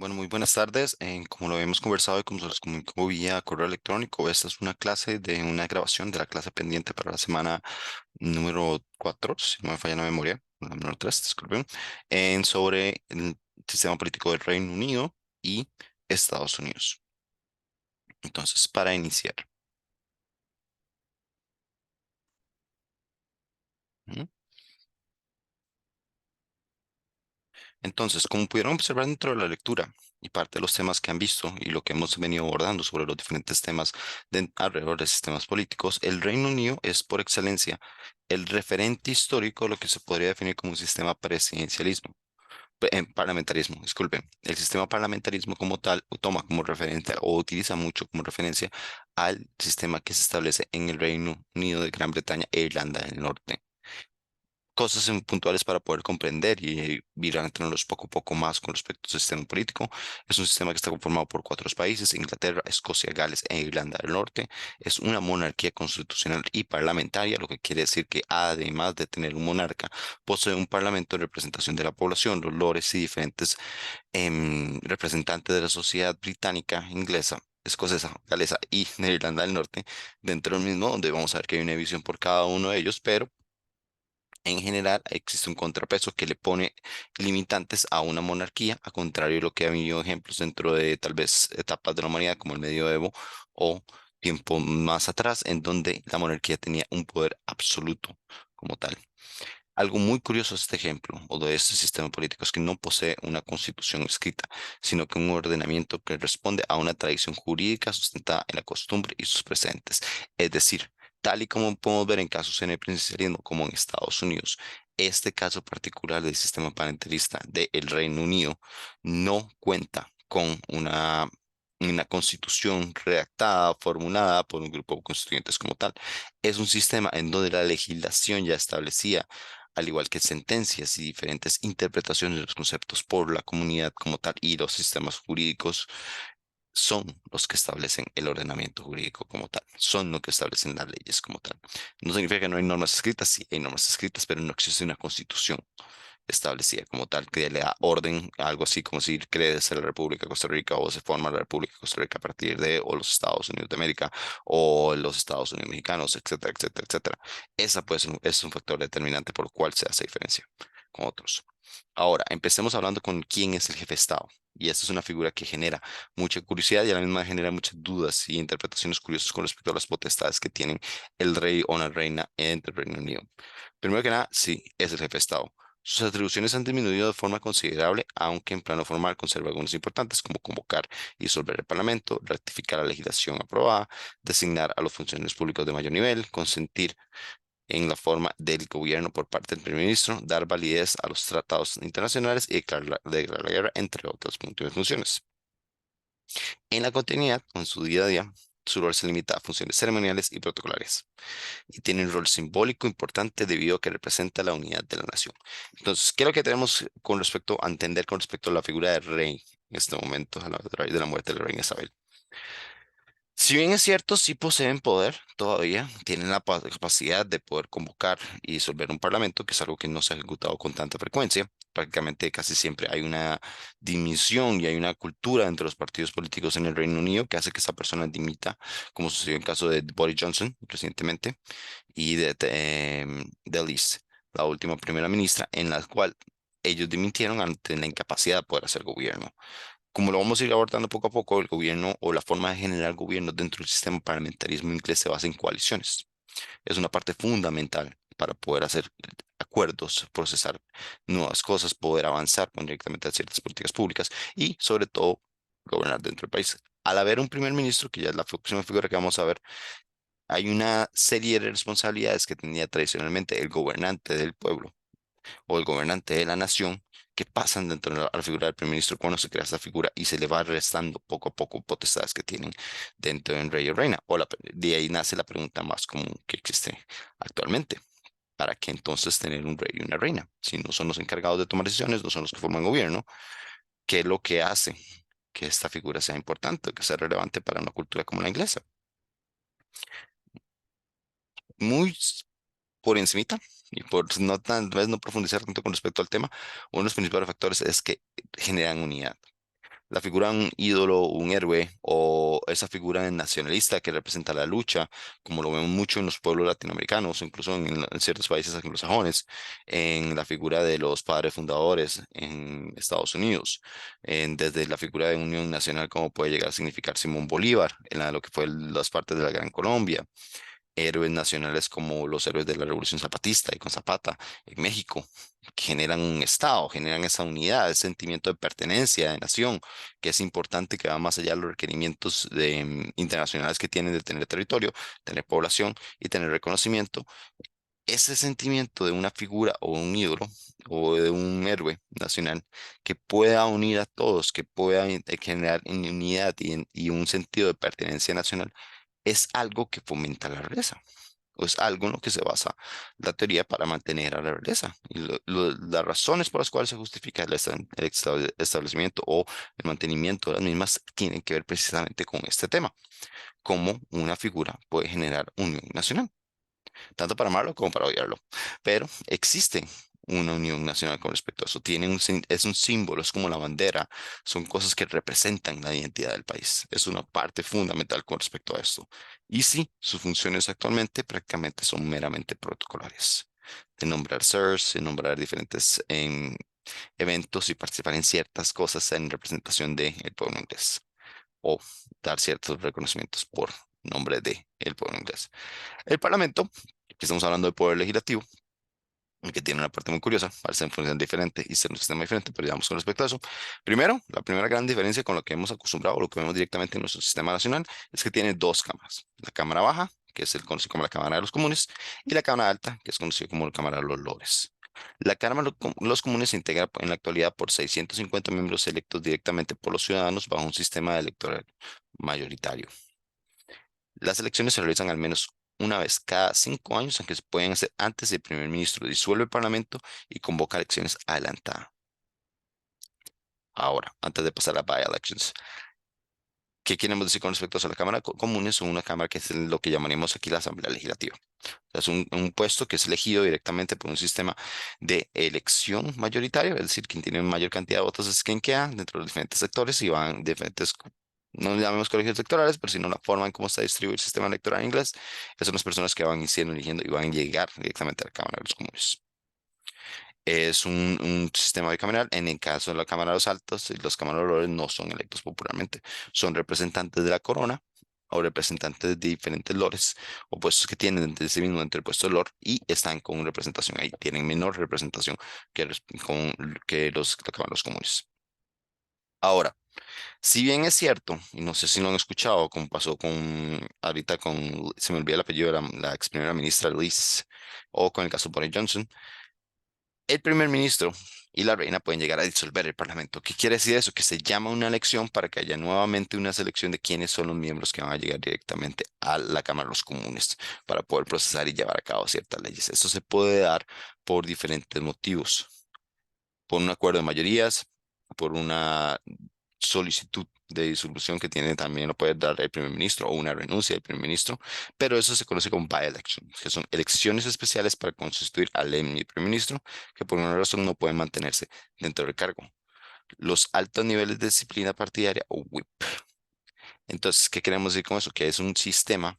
Bueno, muy buenas tardes. Como lo habíamos conversado y como se los comunicó vía correo electrónico, esta es una clase de una grabación de la clase pendiente para la semana número 4, si no me falla la memoria, la número 3, disculpen, sobre el sistema político del Reino Unido y Estados Unidos. Entonces, para iniciar. ¿Mm? Entonces, como pudieron observar dentro de la lectura y parte de los temas que han visto y lo que hemos venido abordando sobre los diferentes temas alrededor de sistemas políticos, el Reino Unido es por excelencia el referente histórico de lo que se podría definir como un sistema presidencialismo, parlamentarismo, disculpen. El sistema parlamentarismo como tal toma como referencia o utiliza mucho como referencia al sistema que se establece en el Reino Unido de Gran Bretaña e Irlanda del Norte, cosas puntuales para poder comprender y ir adentrándonos poco a poco más con respecto al sistema político. Es un sistema que está conformado por cuatro países: Inglaterra, Escocia, Gales e Irlanda del Norte. Es una monarquía constitucional y parlamentaria, lo que quiere decir que además de tener un monarca, posee un parlamento de representación de la población, los lores y diferentes representantes de la sociedad británica, inglesa, escocesa, galesa y de Irlanda del Norte dentro del mismo, donde vamos a ver que hay una división por cada uno de ellos, pero en general, existe un contrapeso que le pone limitantes a una monarquía, a contrario de lo que ha habido ejemplos dentro de tal vez etapas de la humanidad como el medioevo o tiempo más atrás, en donde la monarquía tenía un poder absoluto como tal. Algo muy curioso de este ejemplo o de este sistema político es que no posee una constitución escrita, sino que un ordenamiento que responde a una tradición jurídica sustentada en la costumbre y sus precedentes. Es decir, tal y como podemos ver en casos en el presidencialismo como en Estados Unidos, este caso particular del sistema parentalista del Reino Unido no cuenta con una constitución redactada, formulada por un grupo de constituyentes como tal. Es un sistema en donde la legislación ya establecía, al igual que sentencias y diferentes interpretaciones de los conceptos por la comunidad como tal y los sistemas jurídicos, son los que establecen el ordenamiento jurídico como tal, son los que establecen las leyes como tal. No significa que no hay normas escritas, sí hay normas escritas, pero no existe una constitución establecida como tal que le da orden, algo así como si crece la República de Costa Rica o se forma la República de Costa Rica a partir de o los Estados Unidos de América o los Estados Unidos mexicanos, etcétera, etcétera, etcétera. Esa puede ser es un factor determinante por el cual se hace diferencia con otros. Ahora, empecemos hablando con quién es el jefe de Estado. Y esta es una figura que genera mucha curiosidad y a la misma genera muchas dudas y interpretaciones curiosas con respecto a las potestades que tienen el rey o la reina en el Reino Unido. Primero que nada, sí, es el jefe de Estado. Sus atribuciones han disminuido de forma considerable, aunque en plano formal conserva algunas importantes, como convocar y disolver el Parlamento, ratificar la legislación aprobada, designar a los funcionarios públicos de mayor nivel, consentir en la forma del gobierno por parte del primer ministro, dar validez a los tratados internacionales y declarar la guerra, entre otras múltiples funciones. En la continuidad, con su día a día, su rol se limita a funciones ceremoniales y protocolares y tiene un rol simbólico importante debido a que representa la unidad de la nación. Entonces, ¿qué es lo que tenemos con respecto a entender con respecto a la figura del rey en este momento, a raíz de la muerte de la reina Isabel? Si bien es cierto, sí poseen poder todavía, tienen la capacidad de poder convocar y disolver un parlamento, que es algo que no se ha ejecutado con tanta frecuencia. Prácticamente casi siempre hay una dimisión y hay una cultura entre los partidos políticos en el Reino Unido que hace que esa persona dimita, como sucedió en el caso de Boris Johnson recientemente y de Liz, la última primera ministra, en la cual ellos dimitieron ante la incapacidad de poder hacer gobierno. Como lo vamos a ir abordando poco a poco, el gobierno o la forma de generar gobierno dentro del sistema parlamentarismo inglés se basa en coaliciones. Es una parte fundamental para poder hacer acuerdos, procesar nuevas cosas, poder avanzar con directamente a ciertas políticas públicas y, sobre todo, gobernar dentro del país. Al haber un primer ministro, que ya es la próxima figura que vamos a ver, hay una serie de responsabilidades que tenía tradicionalmente el gobernante del pueblo o el gobernante de la nación, que pasan dentro de la figura del primer ministro cuando se crea esta figura y se le va restando poco a poco potestades que tienen dentro de un rey o reina. De ahí nace la pregunta más común que existe actualmente. ¿Para qué entonces tener un rey y una reina? Si no son los encargados de tomar decisiones, no son los que forman gobierno, ¿qué es lo que hace que esta figura sea importante, que sea relevante para una cultura como la inglesa? Muy por encimita y por no tan, tal vez no profundizar tanto con respecto al tema, uno de los principales factores es que generan unidad. la figura de un ídolo, un héroe o esa figura nacionalista que representa la lucha, como lo vemos mucho en los pueblos latinoamericanos, incluso en ciertos países anglosajones, en la figura de los padres fundadores en Estados Unidos, desde la figura de Unión Nacional, como puede llegar a significar Simón Bolívar, lo que fue las partes de la Gran Colombia, héroes nacionales como los héroes de la Revolución Zapatista y con Zapata en México, que generan un Estado, generan esa unidad, ese sentimiento de pertenencia, de nación, que es importante, que va más allá de los requerimientos internacionales que tienen de tener territorio, tener población y tener reconocimiento. Ese sentimiento de una figura o un ídolo o de un héroe nacional que pueda unir a todos, que pueda generar unidad y un sentido de pertenencia nacional, es algo que fomenta la realeza. O es algo en lo que se basa la teoría para mantener a la realeza. Y las razones por las cuales se justifica el establecimiento o el mantenimiento de las mismas tienen que ver precisamente con este tema, cómo una figura puede generar unión nacional, tanto para amarlo como para odiarlo. Pero existe una unión nacional con respecto a eso. Es un símbolo, es como la bandera, son cosas que representan la identidad del país. Es una parte fundamental con respecto a esto. Y sí, sus funciones actualmente prácticamente son meramente protocolares. De nombrar sirs, de nombrar diferentes eventos y participar en ciertas cosas en representación del pueblo inglés o dar ciertos reconocimientos por nombre de el pueblo inglés. El Parlamento, que estamos hablando del poder legislativo, que tiene una parte muy curiosa, al ser en función diferente y ser un sistema diferente, pero digamos con respecto a eso. Primero, la primera gran diferencia con lo que hemos acostumbrado, lo que vemos directamente en nuestro sistema nacional, es que tiene dos cámaras. La Cámara Baja, que es el conocido como la Cámara de los Comunes, y la Cámara Alta, que es conocido como la Cámara de los Lores. La Cámara de los Comunes se integra en la actualidad por 650 miembros electos directamente por los ciudadanos bajo un sistema electoral mayoritario. Las elecciones se realizan al menos una vez cada 5 años, aunque se pueden hacer antes del primer ministro disuelve el parlamento y convoca elecciones adelantadas. Ahora, antes de pasar a by-elections, ¿qué queremos decir con respecto a eso? La Cámara Comunes es una cámara que es lo que llamaríamos aquí la Asamblea Legislativa. O sea, es un puesto que es elegido directamente por un sistema de elección mayoritario, es decir, quien tiene mayor cantidad de votos es quien queda dentro de los diferentes sectores y van diferentes, no le llamemos colegios electorales, pero sino la forma en cómo está distribuido el sistema electoral en inglés, esas son las personas que van siendo eligiendo y van a llegar directamente a la Cámara de los Comunes. Es un sistema bicameral. En el caso de la Cámara de los Altos, los camarones no son electos popularmente, son representantes de la corona o representantes de diferentes lores o puestos que tienen entre sí mismo entre el puesto de lord y están con representación ahí, tienen menor representación que la Cámara de los Comunes. Ahora, si bien es cierto, y no sé si lo han escuchado, como pasó ahorita se me olvida el apellido de la ex primera ministra Liz, o con el caso de Boris Johnson, el primer ministro y la reina pueden llegar a disolver el parlamento. ¿Qué quiere decir eso? Que se llama una elección para que haya nuevamente una selección de quiénes son los miembros que van a llegar directamente a la Cámara de los Comunes para poder procesar y llevar a cabo ciertas leyes. Esto se puede dar por diferentes motivos, por un acuerdo de mayorías, por una solicitud de disolución que tiene también lo puede dar el primer ministro o una renuncia del primer ministro, pero eso se conoce como by-elections, que son elecciones especiales para constituir al primer ministro que por una razón no puede mantenerse dentro del cargo. Los altos niveles de disciplina partidaria o whip. Entonces, ¿qué queremos decir con eso? Que es un sistema,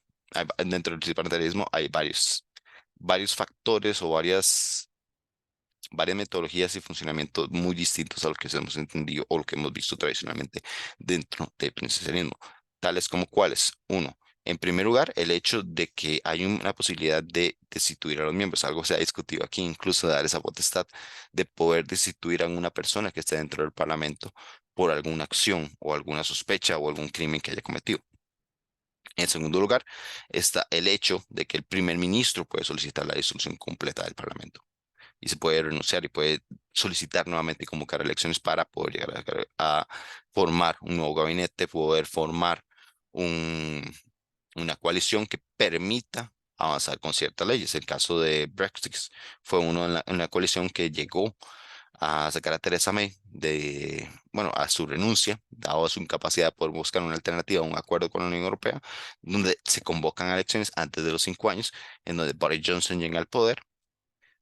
dentro del parlamentarismo hay varios factores o varias metodologías y funcionamientos muy distintos a lo que hemos entendido o lo que hemos visto tradicionalmente dentro del presidencialismo, tales como cuáles. Uno, en primer lugar, el hecho de que hay una posibilidad de destituir a los miembros, algo se ha discutido aquí, incluso dar esa potestad de poder destituir a una persona que esté dentro del Parlamento por alguna acción o alguna sospecha o algún crimen que haya cometido. En segundo lugar, está el hecho de que el primer ministro puede solicitar la disolución completa del Parlamento y se puede renunciar y puede solicitar nuevamente y convocar elecciones para poder llegar a formar un nuevo gabinete, poder formar un- una coalición que permita avanzar con ciertas leyes. El caso de Brexit fue uno en la coalición que llegó a sacar a Theresa May bueno, a su renuncia, dado su incapacidad por buscar una alternativa a un acuerdo con la Unión Europea, donde se convocan a elecciones antes de los 5 años, en donde Boris Johnson llega al poder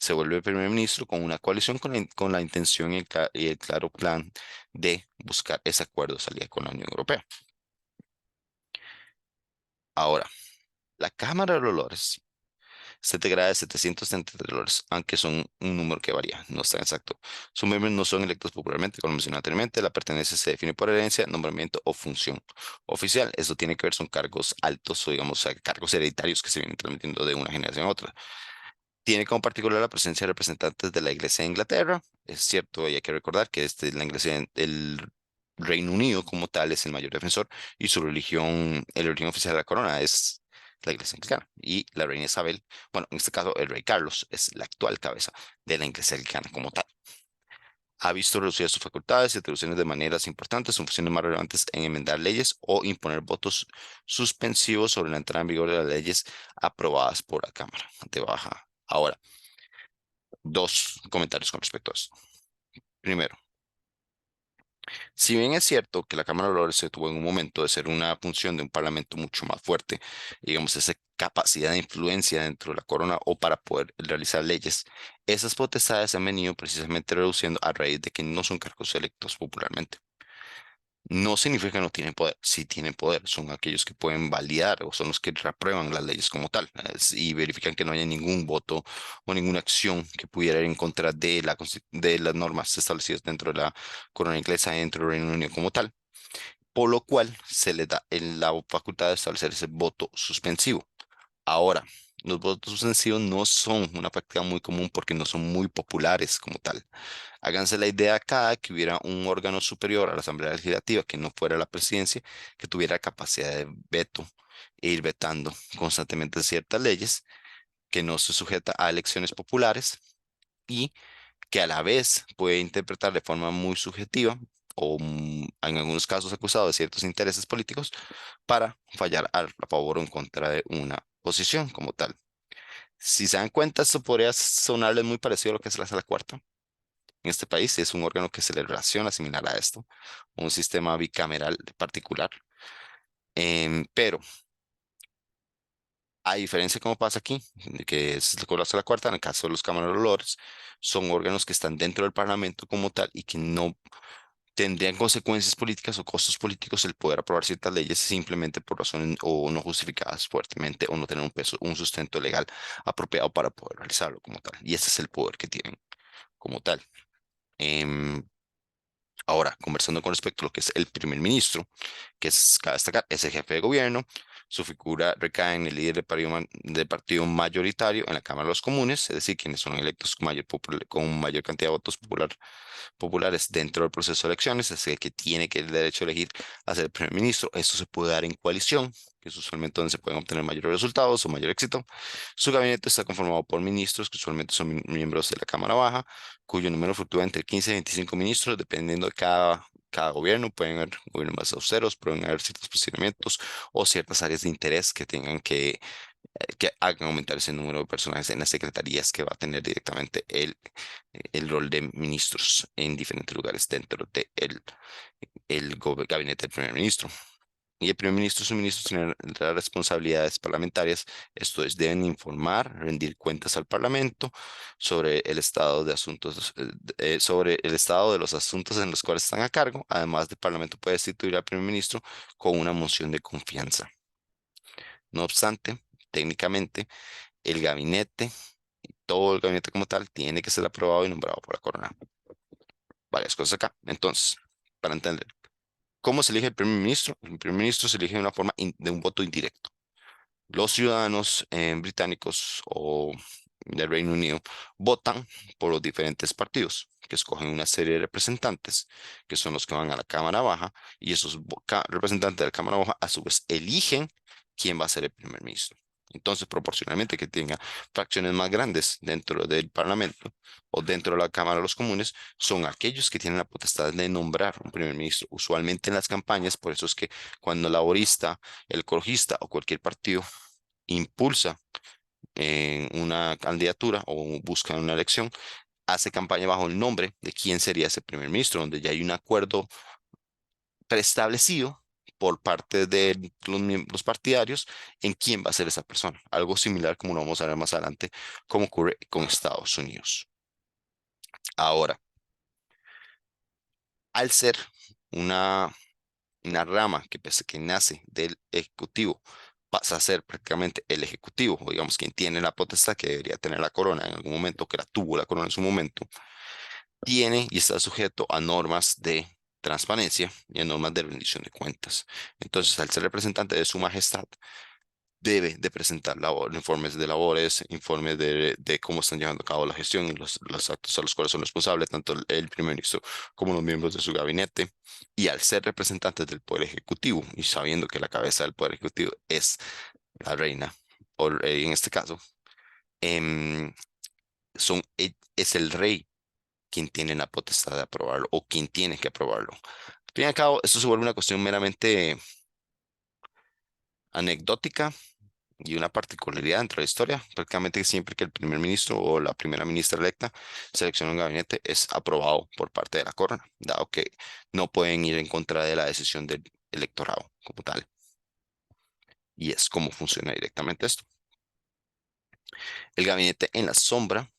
se vuelve primer ministro con una coalición con la intención y el claro plan de buscar ese acuerdo de salida con la Unión Europea. Ahora, la Cámara de los Lores se integrada de 773 dólares, aunque son un número que varía, no es tan exacto. Sus miembros no son electos popularmente, como mencioné anteriormente, la pertenencia se define por herencia, nombramiento o función oficial. Eso tiene que ver, son cargos altos o digamos cargos hereditarios que se vienen transmitiendo de una generación a otra. Tiene como particular la presencia de representantes de la Iglesia de Inglaterra. Es cierto, y hay que recordar que la Iglesia, el Reino Unido como tal es el mayor defensor y su religión, el religión oficial de la corona es la Iglesia Anglicana. Y la reina Isabel, bueno, en este caso el rey Carlos es la actual cabeza de la Iglesia Anglicana como tal. Ha visto reducidas sus facultades y atribuciones de maneras importantes, son funciones más relevantes en enmendar leyes o imponer votos suspensivos sobre la entrada en vigor de las leyes aprobadas por la Cámara de Baja. Ahora, dos comentarios con respecto a esto. Primero, si bien es cierto que la Cámara de Lores se tuvo en un momento de ser una función de un parlamento mucho más fuerte, digamos, esa capacidad de influencia dentro de la corona o para poder realizar leyes, esas potestades se han venido precisamente reduciendo a raíz de que no son cargos electos popularmente. No significa que no tienen poder, sí tienen poder, son aquellos que pueden validar o son los que reprueban las leyes como tal y verifican que no haya ningún voto o ninguna acción que pudiera ir en contra de de las normas establecidas dentro de la corona inglesa y dentro del Reino Unido como tal, por lo cual se les da la facultad de establecer ese voto suspensivo. Ahora, los votos suspensivos no son una práctica muy común porque no son muy populares como tal. Háganse la idea acá que hubiera un órgano superior a la Asamblea Legislativa que no fuera la presidencia, que tuviera capacidad de veto e ir vetando constantemente ciertas leyes, que no se sujeta a elecciones populares y que a la vez puede interpretar de forma muy subjetiva o en algunos casos acusado de ciertos intereses políticos para fallar a favor o en contra de una posición como tal. Si se dan cuenta, esto podría sonarles muy parecido a lo que es la sala cuarta en este país. Es un órgano que se le relaciona similar a esto, un sistema bicameral particular. Pero a diferencia como pasa aquí, de que es la sala cuarta, en el caso de los cámaras de lores, son órganos que están dentro del Parlamento como tal y que no tendrían consecuencias políticas o costos políticos el poder aprobar ciertas leyes simplemente por razones o no justificadas fuertemente o no tener un peso, un sustento legal apropiado para poder realizarlo como tal. Y ese es el poder que tienen como tal. Em, Ahora, conversando con respecto a lo que es el primer ministro, que es, cabe destacar, es el jefe de gobierno, su figura recae en el líder del partido mayoritario en la Cámara de los Comunes, es decir, quienes son electos con mayor cantidad de votos populares dentro del proceso de elecciones, es el que tiene que el derecho a elegir a ser el primer ministro. Esto se puede dar en coalición, que es usualmente donde se pueden obtener mayores resultados o mayor éxito. Su gabinete está conformado por ministros, que usualmente son miembros de la Cámara Baja, cuyo número fluctúa entre 15 y 25 ministros, dependiendo de cada gobierno. Pueden haber gobiernos más austeros, pueden haber ciertos procedimientos o ciertas áreas de interés que tengan que hagan aumentar ese número de personajes en las secretarías que va a tener directamente el rol de ministros en diferentes lugares dentro del gabinete del primer ministro. Y el primer ministro y sus ministros tienen las responsabilidades parlamentarias, esto es, deben informar, rendir cuentas al Parlamento sobre el estado de asuntos, sobre el estado de los asuntos en los cuales están a cargo. Además, el Parlamento puede destituir al primer ministro con una moción de confianza. No obstante, técnicamente, el gabinete, todo el gabinete como tal, tiene que ser aprobado y nombrado por la corona. Varias cosas acá. Entonces, para entender, ¿cómo se elige el primer ministro? El primer ministro se elige de una forma de un voto indirecto. Los ciudadanos británicos o del Reino Unido votan por los diferentes partidos, que escogen una serie de representantes, que son los que van a la Cámara Baja, y esos representantes de la Cámara Baja a su vez eligen quién va a ser el primer ministro. Entonces, proporcionalmente que tenga fracciones más grandes dentro del Parlamento o dentro de la Cámara de los Comunes, son aquellos que tienen la potestad de nombrar un primer ministro. Usualmente en las campañas, por eso es que cuando el laborista, el ecologista o cualquier partido impulsa una candidatura o busca una elección, hace campaña bajo el nombre de quién sería ese primer ministro, donde ya hay un acuerdo preestablecido por parte de los miembros partidarios en quién va a ser esa persona. Algo similar como lo vamos a ver más adelante, como ocurre con Estados Unidos. Ahora, al ser una, una rama que nace del Ejecutivo, pasa a ser prácticamente el Ejecutivo, o digamos quien tiene la potestad que debería tener la corona en algún momento, que la tuvo la corona en su momento, tiene y está sujeto a normas de transparencia y a normas de rendición de cuentas. Entonces, al ser representante de su majestad, debe de presentar informes de labores, informes de cómo están llevando a cabo la gestión y los actos a los cuales son responsables tanto el primer ministro como los miembros de su gabinete. Y al ser representantes del Poder Ejecutivo y sabiendo que la cabeza del Poder Ejecutivo es la reina, o en este caso, em, es el rey quien tiene la potestad de aprobarlo o quien tiene que aprobarlo. Al fin y al cabo, esto se vuelve una cuestión meramente anecdótica y una particularidad dentro de la historia. Prácticamente siempre que el primer ministro o la primera ministra electa selecciona un gabinete es aprobado por parte de la corona, dado que no pueden ir en contra de la decisión del electorado como tal. Y es como funciona directamente esto. El gabinete en la sombra.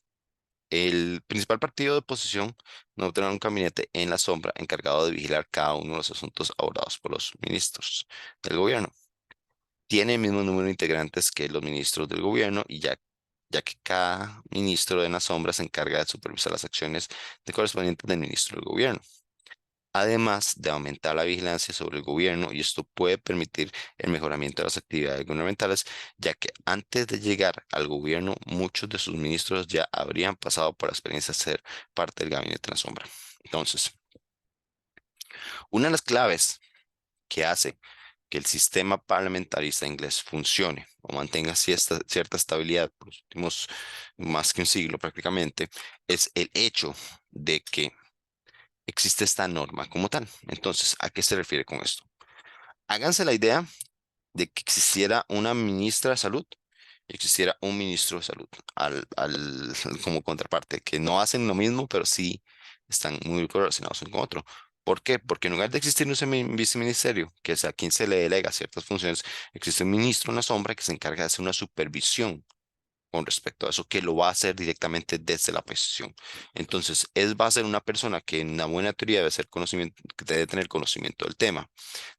El principal partido de oposición no tendrá un gabinete en la sombra encargado de vigilar cada uno de los asuntos abordados por los ministros del gobierno. Tiene el mismo número de integrantes que los ministros del gobierno y ya que cada ministro en la sombra se encarga de supervisar las acciones de correspondientes del ministro del gobierno, además de aumentar la vigilancia sobre el gobierno, y esto puede permitir el mejoramiento de las actividades gubernamentales, ya que antes de llegar al gobierno, muchos de sus ministros ya habrían pasado por la experiencia de ser parte del gabinete en la sombra. Entonces, una de las claves que hace que el sistema parlamentarista inglés funcione o mantenga cierta estabilidad por los últimos más que un siglo prácticamente, es el hecho de que existe esta norma como tal. Entonces, ¿a qué se refiere con esto? Háganse la idea de que existiera una ministra de salud y existiera un ministro de salud como contraparte, que no hacen lo mismo, pero sí están muy relacionados uno con otro. ¿Por qué? Porque en lugar de existir un viceministerio, que es a quien se le delega ciertas funciones, existe un ministro en la sombra que se encarga de hacer una supervisión con respecto a eso, que lo va a hacer directamente desde la posición. Entonces, va a ser una persona que en una buena teoría debe ser conocimiento, que debe tener conocimiento del tema,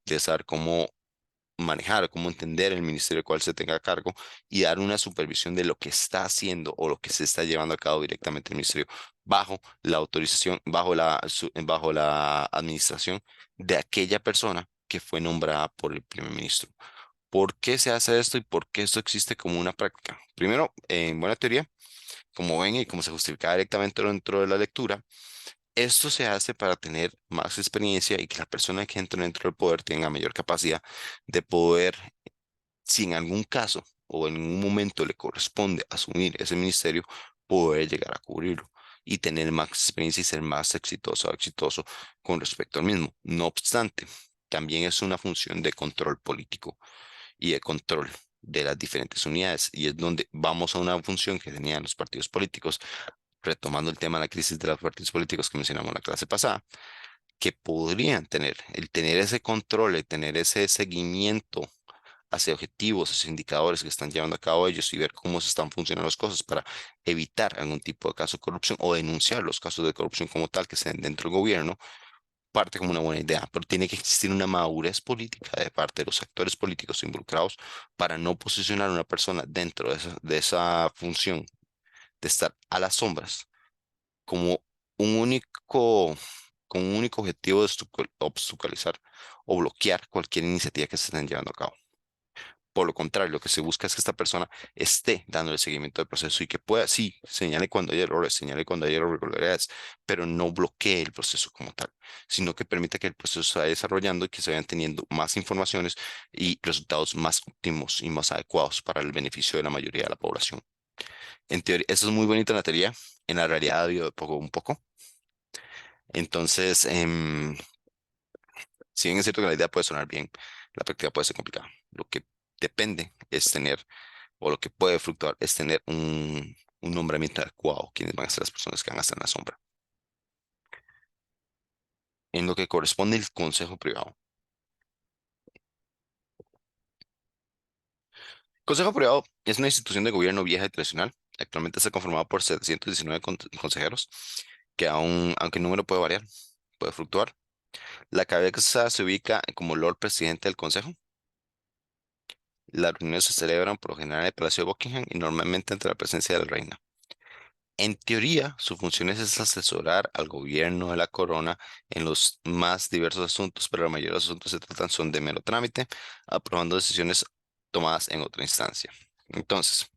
de saber cómo manejar, cómo entender el ministerio al cual se tenga a cargo y dar una supervisión de lo que está haciendo o lo que se está llevando a cabo directamente el ministerio bajo la autorización, bajo la administración de aquella persona que fue nombrada por el primer ministro. ¿Por qué se hace esto y por qué esto existe como una práctica? Primero, en buena teoría, como ven y como se justifica directamente dentro de la lectura, esto se hace para tener más experiencia y que la persona que entra dentro del poder tenga mayor capacidad de poder, si en algún caso o en un momento le corresponde asumir ese ministerio, poder llegar a cubrirlo y tener más experiencia y ser más exitoso o exitoso con respecto al mismo. No obstante, también es una función de control político y de control de las diferentes unidades. Y es donde vamos a una función que tenían los partidos políticos, retomando el tema de la crisis de los partidos políticos que mencionamos en la clase pasada, que podrían tener, el tener ese control, el tener ese seguimiento hacia objetivos, hacia indicadores que están llevando a cabo ellos y ver cómo se están funcionando las cosas para evitar algún tipo de caso de corrupción o denunciar los casos de corrupción como tal que se den dentro del gobierno, parte como una buena idea, pero tiene que existir una madurez política de parte de los actores políticos involucrados para no posicionar a una persona dentro de esa función de estar a las sombras como un único, con un único objetivo de obstaculizar o bloquear cualquier iniciativa que se estén llevando a cabo. Por lo contrario, lo que se busca es que esta persona esté dándole seguimiento al proceso y que pueda, sí, señale cuando hay errores, señale cuando hay irregularidades, pero no bloquee el proceso como tal, sino que permita que el proceso se vaya desarrollando y que se vayan teniendo más informaciones y resultados más óptimos y más adecuados para el beneficio de la mayoría de la población. En teoría, eso es muy bonito en la teoría, en la realidad ha habido de poco un poco. Entonces, si bien es cierto que la idea puede sonar bien, la práctica puede ser complicada. Lo que depende es tener, o lo que puede fluctuar, es tener un nombramiento adecuado, quienes van a ser las personas que van a estar en la sombra. En lo que corresponde al consejo privado. Consejo Privado es una institución de gobierno vieja y tradicional. Actualmente está conformada por 719 consejeros, que aunque el número puede variar, puede fluctuar. La cabeza se ubica como Lord Presidente del Consejo. Las reuniones se celebran por lo general en el Palacio de Buckingham y normalmente ante la presencia de la reina. En teoría, su función es asesorar al gobierno de la corona en los más diversos asuntos, pero la mayoría de los asuntos que se tratan son de mero trámite, aprobando decisiones tomadas en otra instancia. Entonces,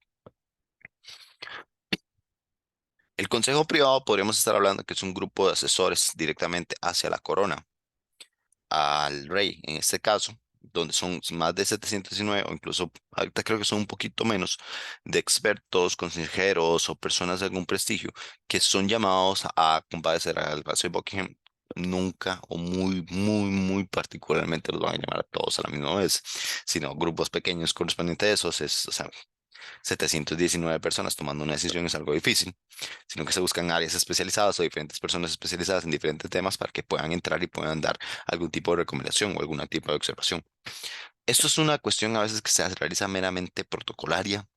el Consejo Privado podríamos estar hablando que es un grupo de asesores directamente hacia la corona, al rey en este caso, donde son más de 719 o incluso ahorita creo que son un poquito menos de expertos, consejeros o personas de algún prestigio que son llamados a comparecer al Palacio de Buckingham. Nunca o muy particularmente los van a llamar a todos a la misma vez, sino grupos pequeños correspondientes a esos. O sea, 719 personas tomando una decisión es algo difícil, sino que se buscan áreas especializadas o diferentes personas especializadas en diferentes temas para que puedan entrar y puedan dar algún tipo de recomendación o algún tipo de observación. Esto es una cuestión a veces que se realiza meramente protocolaria.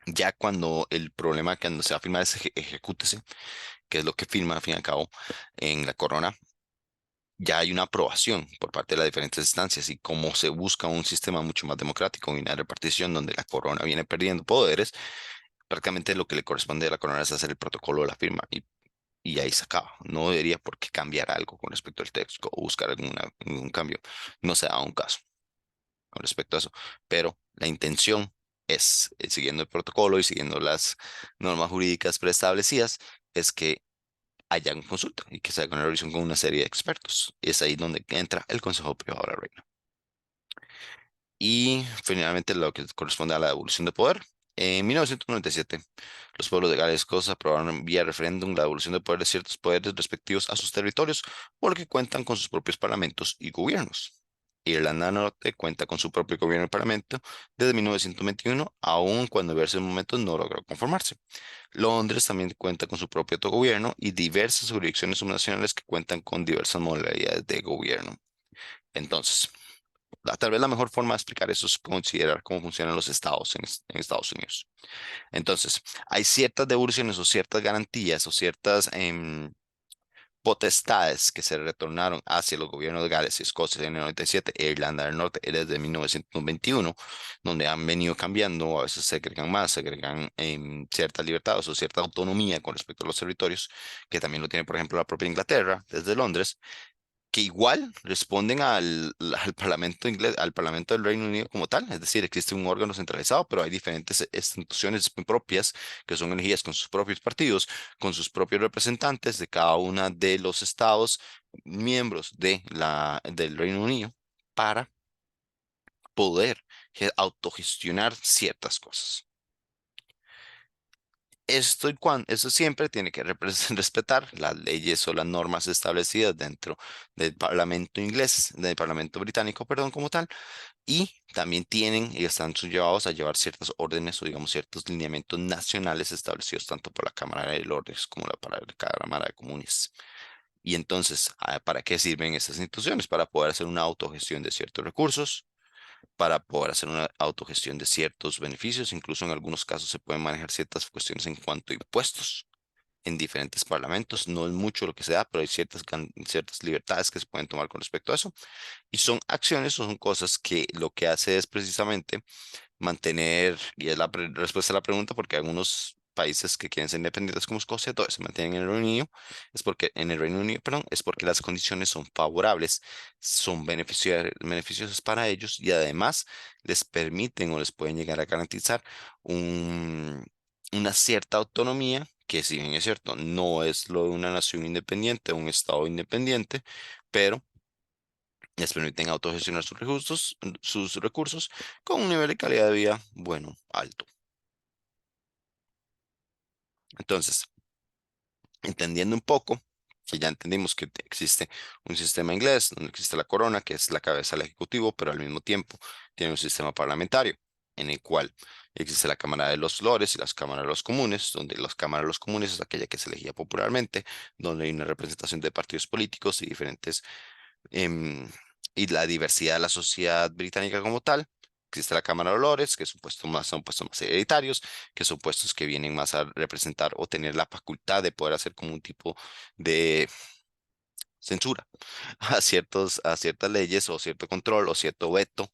Ya cuando el problema que cuando se va a firmar es ejecútese, que es lo que firma al fin y al cabo en la corona, ya hay una aprobación por parte de las diferentes instancias y como se busca un sistema mucho más democrático y una repartición donde la corona viene perdiendo poderes, prácticamente lo que le corresponde a la corona es hacer el protocolo de la firma y ahí se acaba. No debería por qué cambiar algo con respecto al texto o buscar algún cambio. No se da un caso con respecto a eso, pero la intención es, siguiendo el protocolo y siguiendo las normas jurídicas preestablecidas, es que haya una consulta y que se haga una revisión con una serie de expertos. Y es ahí donde entra el Consejo Privado de la Reina. Y finalmente lo que corresponde a la devolución de poder. En 1997, los pueblos de Gales y Escocia aprobaron vía referéndum la devolución de poder de ciertos poderes respectivos a sus territorios, porque cuentan con sus propios parlamentos y gobiernos. Irlanda del Norte cuenta con su propio gobierno y parlamento desde 1921, aun cuando en diversos momentos no logró conformarse. Londres también cuenta con su propio autogobierno y diversas jurisdicciones subnacionales que cuentan con diversas modalidades de gobierno. Entonces, tal vez la mejor forma de explicar eso es considerar cómo funcionan los estados en Estados Unidos. Entonces, hay ciertas devoluciones o ciertas garantías o ciertas potestades que se retornaron hacia los gobiernos de Gales y Escocia en el 97 e Irlanda del Norte desde 1921, donde han venido cambiando, a veces se agregan más, se agregan ciertas libertades o cierta autonomía con respecto a los territorios, que también lo tiene, por ejemplo, la propia Inglaterra desde Londres, que igual responden al Parlamento inglés, al Parlamento del Reino Unido como tal, es decir, existe un órgano centralizado, pero hay diferentes instituciones propias que son elegidas con sus propios partidos, con sus propios representantes de cada una de los estados miembros del Reino Unido para poder autogestionar ciertas cosas. Esto siempre tiene que respetar las leyes o las normas establecidas dentro del Parlamento inglés, del Parlamento británico, perdón, como tal, y también tienen y están llevados a llevar ciertas órdenes o digamos ciertos lineamientos nacionales establecidos tanto por la Cámara de Lores como para la Cámara de Comunes. Y entonces, ¿para qué sirven estas instituciones? Para poder hacer una autogestión de ciertos recursos, para poder hacer una autogestión de ciertos beneficios. Incluso en algunos casos se pueden manejar ciertas cuestiones en cuanto a impuestos en diferentes parlamentos. No es mucho lo que se da, pero hay ciertas libertades que se pueden tomar con respecto a eso. Y son acciones o son cosas que lo que hace es precisamente mantener, y es la respuesta a la pregunta, porque algunos países que quieren ser independientes como Escocia, todavía se mantienen en el Reino Unido, en el Reino Unido, perdón, es porque las condiciones son favorables, son beneficiosas para ellos y además les permiten o les pueden llegar a garantizar un- una cierta autonomía, que si bien es cierto, no es lo de una nación independiente, un estado independiente, pero les permiten autogestionar sus recursos con un nivel de calidad de vida, bueno, alto. Entonces, entendiendo un poco, que ya entendimos que existe un sistema inglés, donde existe la corona, que es la cabeza del ejecutivo, pero al mismo tiempo tiene un sistema parlamentario, en el cual existe la Cámara de los Lores y las Cámaras de los Comunes, donde las Cámaras de los Comunes es aquella que se elegía popularmente, donde hay una representación de partidos políticos y diferentes, em, y la diversidad de la sociedad británica como tal. existe la Cámara de Lores, que son puestos más hereditarios, que son puestos que vienen más a representar o tener la facultad de poder hacer como un tipo de censura a ciertas leyes o cierto control o cierto veto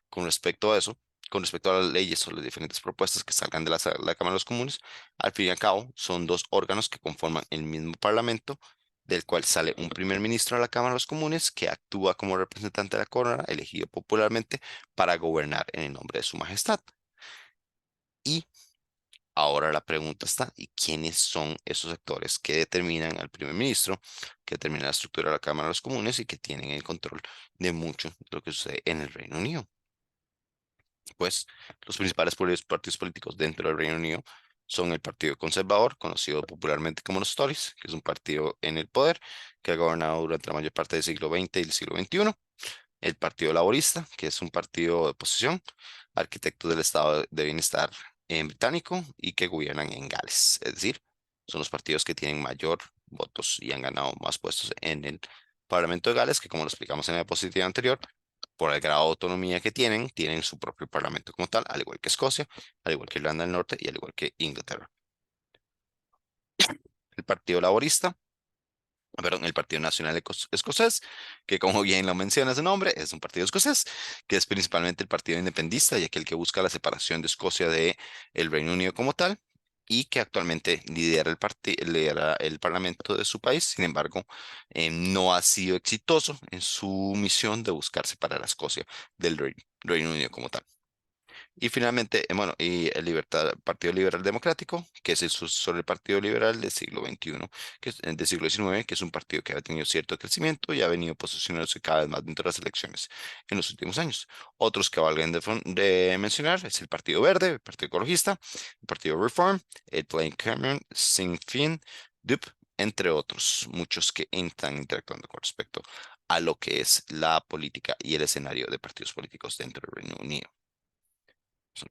con respecto a eso, con respecto a las leyes o las diferentes propuestas que salgan de la Cámara de los Comunes. Al fin y al cabo, son dos órganos que conforman el mismo Parlamento, del cual sale un primer ministro de la Cámara de los Comunes que actúa como representante de la corona, elegido popularmente para gobernar en el nombre de su majestad. Y ahora la pregunta está, ¿y quiénes son esos actores que determinan al primer ministro, que determinan la estructura de la Cámara de los Comunes y que tienen el control de mucho de lo que sucede en el Reino Unido? Pues los principales partidos políticos dentro del Reino Unido son el Partido Conservador, conocido popularmente como los Tories, que es un partido en el poder que ha gobernado durante la mayor parte del siglo XX y el siglo XXI. El Partido Laborista, que es un partido de oposición, arquitectos del estado de bienestar en británico y que gobiernan en Gales. Es decir, son los partidos que tienen mayor votos y han ganado más puestos en el Parlamento de Gales, que como lo explicamos en la diapositiva anterior, por el grado de autonomía que tienen su propio parlamento como tal, al igual que Escocia, al igual que Irlanda del Norte y al igual que Inglaterra. El Partido Laborista, perdón, el Partido Nacional Escocés, que como bien lo menciona su nombre, es un partido escocés, que es principalmente el partido independentista y aquel que busca la separación de Escocia de el Reino Unido como tal, y que actualmente lidera el parlamento de su país. Sin embargo, no ha sido exitoso en su misión de buscar separar a Escocia del Reino Unido como tal. Y finalmente, bueno, y Partido Liberal Democrático, que es el sucesor del Partido Liberal del siglo XXI, del siglo XIX, que es un partido que ha tenido cierto crecimiento y ha venido posicionándose cada vez más dentro de las elecciones en los últimos años. Otros que valgan de mencionar es el Partido Verde, el Partido Ecologista, el Partido Reform, el Plaid Cymru, Sinn Féin, DUP, entre otros, muchos que están interactuando con respecto a lo que es la política y el escenario de partidos políticos dentro del Reino Unido.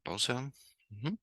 Pausa. Ujú.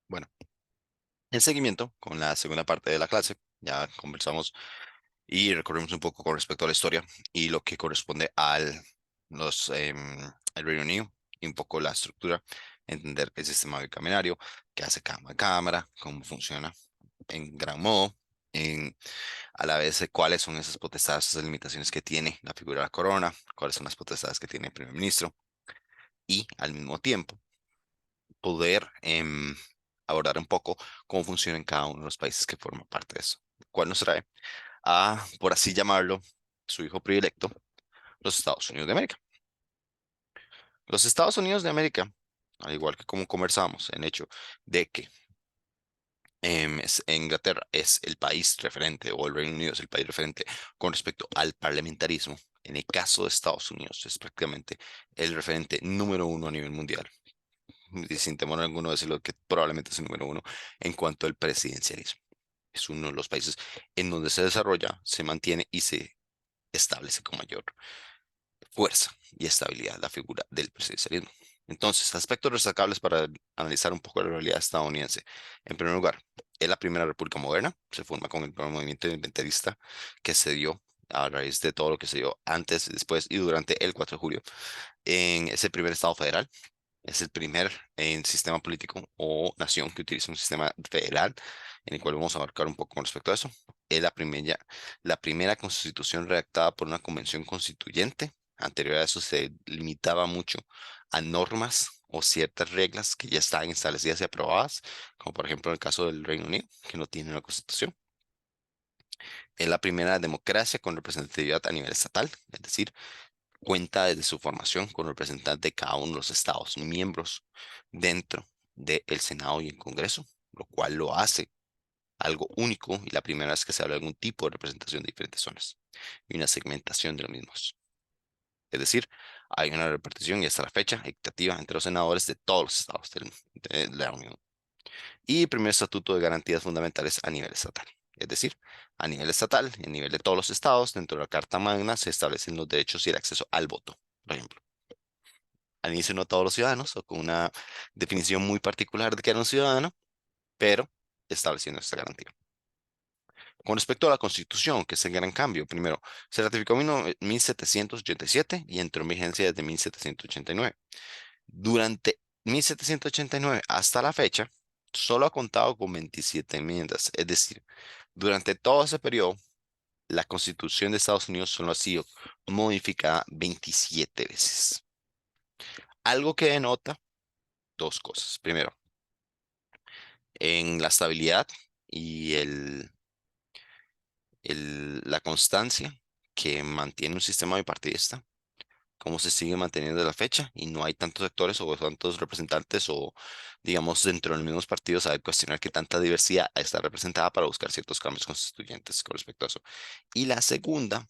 Bueno, en seguimiento con la segunda parte de la clase, ya conversamos y recorrimos un poco con respecto a la historia y lo que corresponde al Reino Unido y un poco la estructura, entender el sistema bicameral, qué hace cada cámara, cómo funciona en gran modo, a la vez cuáles son esas potestades, esas limitaciones que tiene la figura de la corona, cuáles son las potestades que tiene el primer ministro y al mismo tiempo poder abordar un poco cómo funciona en cada uno de los países que forman parte de eso, cual nos trae a, por así llamarlo, su hijo predilecto, los Estados Unidos de América. Los Estados Unidos de América, al igual que como conversamos, en hecho de que Inglaterra es el país referente o el Reino Unido es el país referente con respecto al parlamentarismo. En el caso de Estados Unidos es prácticamente el referente número uno a nivel mundial, y sin temor alguno de decirlo que probablemente es el número uno en cuanto al presidencialismo. Es uno de los países en donde se desarrolla, se mantiene y se establece con mayor fuerza y estabilidad la figura del presidencialismo. Entonces, aspectos destacables para analizar un poco la realidad estadounidense. En primer lugar, es la primera república moderna, se forma con el primer movimiento independentalista que se dio a raíz de todo lo que se dio antes, después y durante el 4 de julio en ese primer estado federal. Es el primer sistema político o nación que utiliza un sistema federal, en el cual vamos a abarcar un poco con respecto a eso. Es la primera constitución redactada por una convención constituyente. Anterior a eso se limitaba mucho a normas o ciertas reglas que ya estaban establecidas y aprobadas, como por ejemplo en el caso del Reino Unido, que no tiene una constitución. Es la primera democracia con representatividad a nivel estatal, es decir, cuenta desde su formación con representantes de cada uno de los estados miembros dentro del Senado y el Congreso, lo cual lo hace algo único y la primera vez que se habla de algún tipo de representación de diferentes zonas y una segmentación de los mismos. Es decir, hay una repartición y hasta la fecha equitativa entre los senadores de todos los estados de la Unión. Y primer estatuto de garantías fundamentales a nivel estatal. Es decir, a nivel estatal y a nivel de todos los estados, dentro de la Carta Magna se establecen los derechos y el acceso al voto, por ejemplo. Al inicio no todos los ciudadanos, o con una definición muy particular de que era un ciudadano, pero estableciendo esta garantía. Con respecto a la Constitución, que es el gran cambio, primero, se ratificó en 1787 y entró en vigencia desde 1789. Durante 1789 hasta la fecha, solo ha contado con 27 enmiendas, es decir, durante todo ese periodo, la Constitución de Estados Unidos solo ha sido modificada 27 veces. Algo que denota dos cosas. Primero, en la estabilidad y la constancia que mantiene un sistema bipartidista, como se sigue manteniendo a la fecha, y no hay tantos sectores o tantos representantes o, digamos, dentro de los mismos partidos a cuestionar que tanta diversidad está representada para buscar ciertos cambios constituyentes con respecto a eso. Y la segunda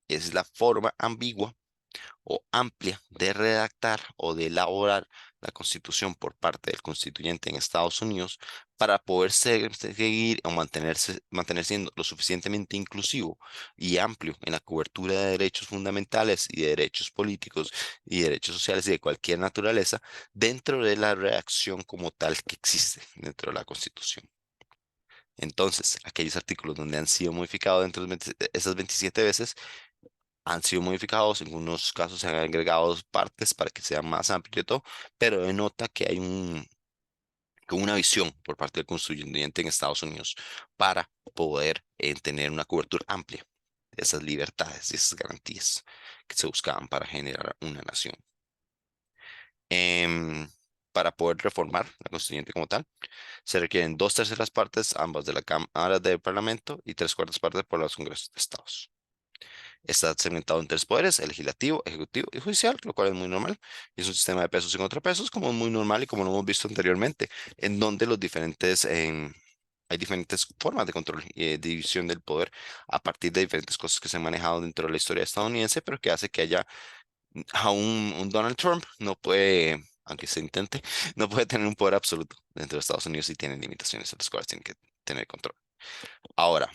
es la forma ambigua o amplia de redactar o de elaborar la Constitución por parte del constituyente en Estados Unidos para poder seguir o mantener siendo lo suficientemente inclusivo y amplio en la cobertura de derechos fundamentales y de derechos políticos y derechos sociales y de cualquier naturaleza dentro de la redacción como tal que existe dentro de la Constitución. Entonces, aquellos artículos donde han sido modificados dentro de esas 27 veces han sido modificados, en algunos casos se han agregado partes para que sea más amplio y todo, pero denota que hay una visión por parte del constituyente en Estados Unidos para poder tener una cobertura amplia de esas libertades y esas garantías que se buscaban para generar una nación. Em, para poder reformar la constituyente como tal, se requieren dos terceras partes, ambas de la Cámara del Parlamento y tres cuartas partes por los congresos de estados. Está segmentado en tres poderes, el legislativo, ejecutivo y judicial, lo cual es muy normal. Y es un sistema de pesos y contrapesos, como es muy normal y como lo hemos visto anteriormente, en donde hay diferentes formas de control y de división del poder a partir de diferentes cosas que se han manejado dentro de la historia estadounidense, pero que hace que haya aún un Donald Trump no puede, aunque se intente, no puede tener un poder absoluto dentro de Estados Unidos y tiene limitaciones a las cuales tiene que tener control. Ahora,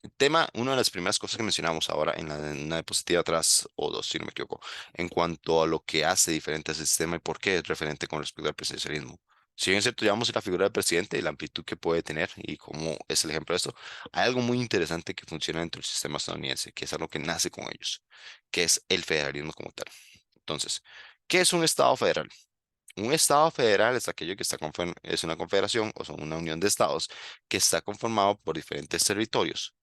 el tema, una de las primeras cosas que mencionamos ahora en la diapositiva atrás, o dos, si no me equivoco, en cuanto a lo que hace diferente a ese sistema y por qué es referente con respecto al presidencialismo. Si bien es cierto, llevamos la figura del presidente y la amplitud que puede tener y cómo es el ejemplo de esto, hay algo muy interesante que funciona dentro del sistema estadounidense, que es algo que nace con ellos, que es el federalismo como tal. Entonces, ¿qué es un Estado federal? Un Estado federal es aquello que es una confederación o son una unión de estados que está conformado por diferentes territorios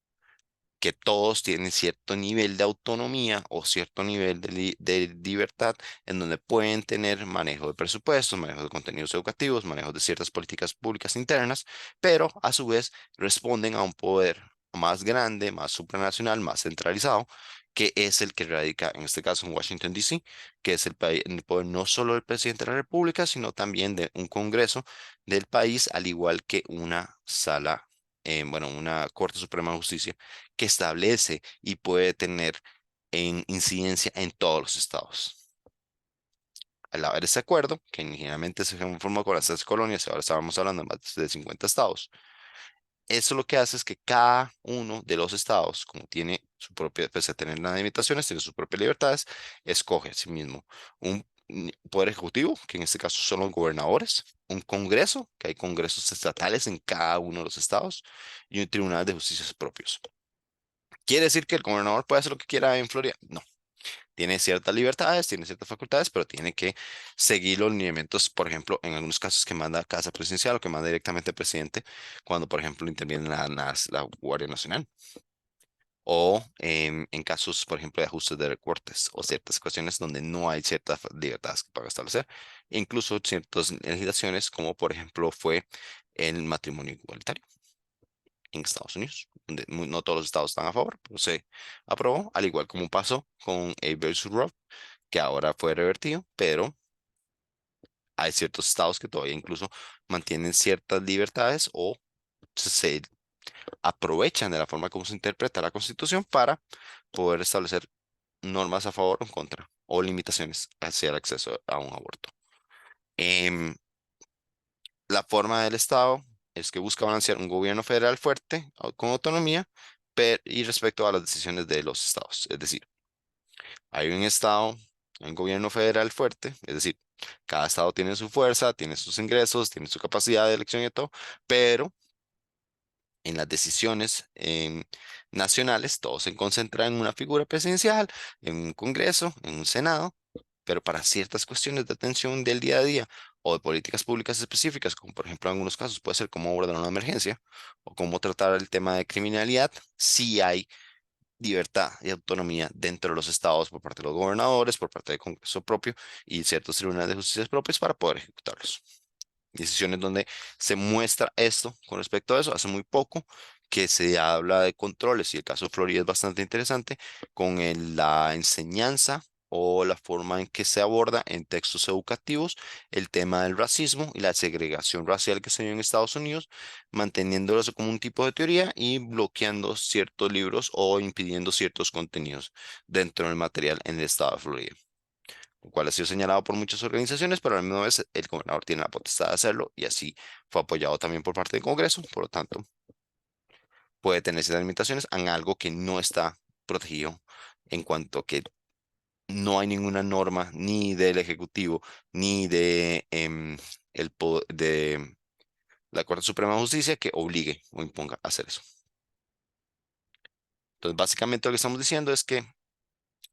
que todos tienen cierto nivel de autonomía o cierto nivel de libertad en donde pueden tener manejo de presupuestos, manejo de contenidos educativos, manejo de ciertas políticas públicas internas, pero a su vez responden a un poder más grande, más supranacional, más centralizado, que es el que radica, en este caso, en Washington, D.C., que es el poder no solo del presidente de la República, sino también de un Congreso del país, al igual que una sala, bueno, una Corte Suprema de Justicia que establece y puede tener en incidencia en todos los estados. Al haber ese acuerdo, que inicialmente se formó con las tres colonias, ahora estábamos hablando de más de 50 estados, eso lo que hace es que cada uno de los estados, como tiene su propia, pese a tener las limitaciones, tiene sus propias libertades, escoge a sí mismo un poder ejecutivo, que en este caso son los gobernadores, un congreso, que hay congresos estatales en cada uno de los estados, y un tribunal de justicia propios. ¿Quiere decir que el gobernador puede hacer lo que quiera en Florida? No. Tiene ciertas libertades, tiene ciertas facultades, pero tiene que seguir los lineamientos, por ejemplo, en algunos casos que manda Casa Presidencial o que manda directamente el presidente, cuando, por ejemplo, interviene la Guardia Nacional. O en casos, por ejemplo, de ajustes de recortes o ciertas cuestiones donde no hay ciertas libertades para establecer, incluso ciertas legislaciones, como por ejemplo fue el matrimonio igualitario en Estados Unidos, donde no todos los estados están a favor, pero se aprobó, al igual como pasó con A versus Roe, que ahora fue revertido, pero hay ciertos estados que todavía incluso mantienen ciertas libertades o se aprovechan de la forma como se interpreta la Constitución para poder establecer normas a favor o en contra o limitaciones hacia el acceso a un aborto. Em, la forma del Estado es que busca balancear un gobierno federal fuerte con autonomía y respecto a las decisiones de los estados. Es decir, hay un Estado, un gobierno federal fuerte, es decir, cada estado tiene su fuerza, tiene sus ingresos, tiene su capacidad de elección y todo, pero en las decisiones nacionales todo se concentra en una figura presidencial, en un Congreso, en un Senado, pero para ciertas cuestiones de atención del día a día o de políticas públicas específicas, como por ejemplo en algunos casos puede ser cómo abordar una emergencia o cómo tratar el tema de criminalidad, sí hay libertad y autonomía dentro de los estados por parte de los gobernadores, por parte del Congreso propio y ciertos tribunales de justicia propios para poder ejecutarlos. Decisiones donde se muestra esto con respecto a eso. Hace muy poco que se habla de controles y el caso de Florida es bastante interesante con la enseñanza o la forma en que se aborda en textos educativos el tema del racismo y la segregación racial que se dio en Estados Unidos, manteniéndolo eso como un tipo de teoría y bloqueando ciertos libros o impidiendo ciertos contenidos dentro del material en el estado de Florida, lo cual ha sido señalado por muchas organizaciones, pero a la misma vez el gobernador tiene la potestad de hacerlo y así fue apoyado también por parte del Congreso, por lo tanto puede tener ciertas limitaciones en algo que no está protegido en cuanto a que no hay ninguna norma ni del Ejecutivo ni de, de la Corte Suprema de Justicia que obligue o imponga a hacer eso. Entonces, básicamente lo que estamos diciendo es que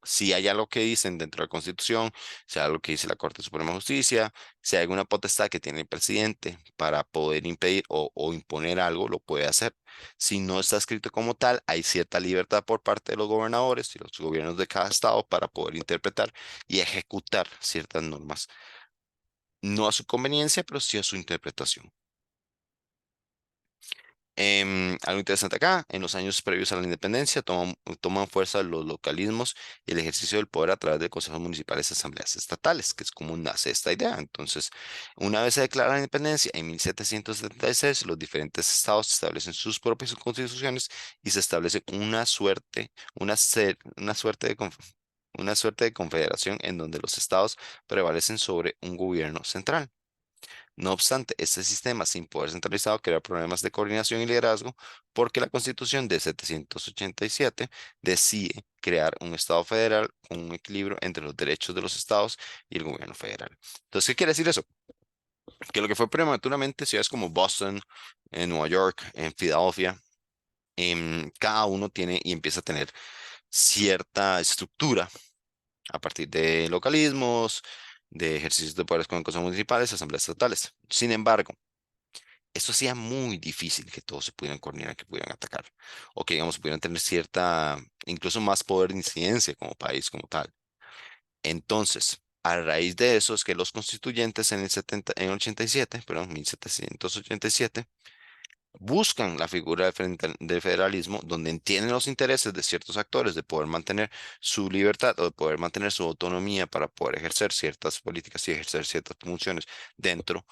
si hay algo que dicen dentro de la Constitución, si hay algo que dice la Corte Suprema de Justicia, si hay alguna potestad que tiene el presidente para poder impedir o imponer algo, lo puede hacer. Si no está escrito como tal, hay cierta libertad por parte de los gobernadores y los gobiernos de cada estado para poder interpretar y ejecutar ciertas normas, no a su conveniencia, pero sí a su interpretación. Algo interesante acá, en los años previos a la independencia toman fuerza los localismos y el ejercicio del poder a través de consejos municipales y asambleas estatales, que es como nace esta idea. Entonces, una vez se declara la independencia, en 1776, los diferentes estados establecen sus propias constituciones y se establece una suerte de confederación en donde los estados prevalecen sobre un gobierno central. No obstante, este sistema sin poder centralizado crea problemas de coordinación y liderazgo porque la Constitución de 787 decide crear un Estado federal con un equilibrio entre los derechos de los estados y el gobierno federal. Entonces, ¿qué quiere decir eso? Que lo que fue prematuramente ciudades como Boston, en Nueva York, en Filadelfia, cada uno tiene y empieza a tener cierta estructura a partir de localismos, de ejercicios de poderes con cosas municipales, asambleas estatales. Sin embargo, eso hacía muy difícil que todos se pudieran coordinar, que pudieran atacar, o que, digamos, pudieran tener cierta, incluso más poder de incidencia como país, como tal. Entonces, a raíz de eso es que los constituyentes en 87, perdón, 1787, buscan la figura del federalismo, donde entienden los intereses de ciertos actores de poder mantener su libertad o de poder mantener su autonomía para poder ejercer ciertas políticas y ejercer ciertas funciones dentro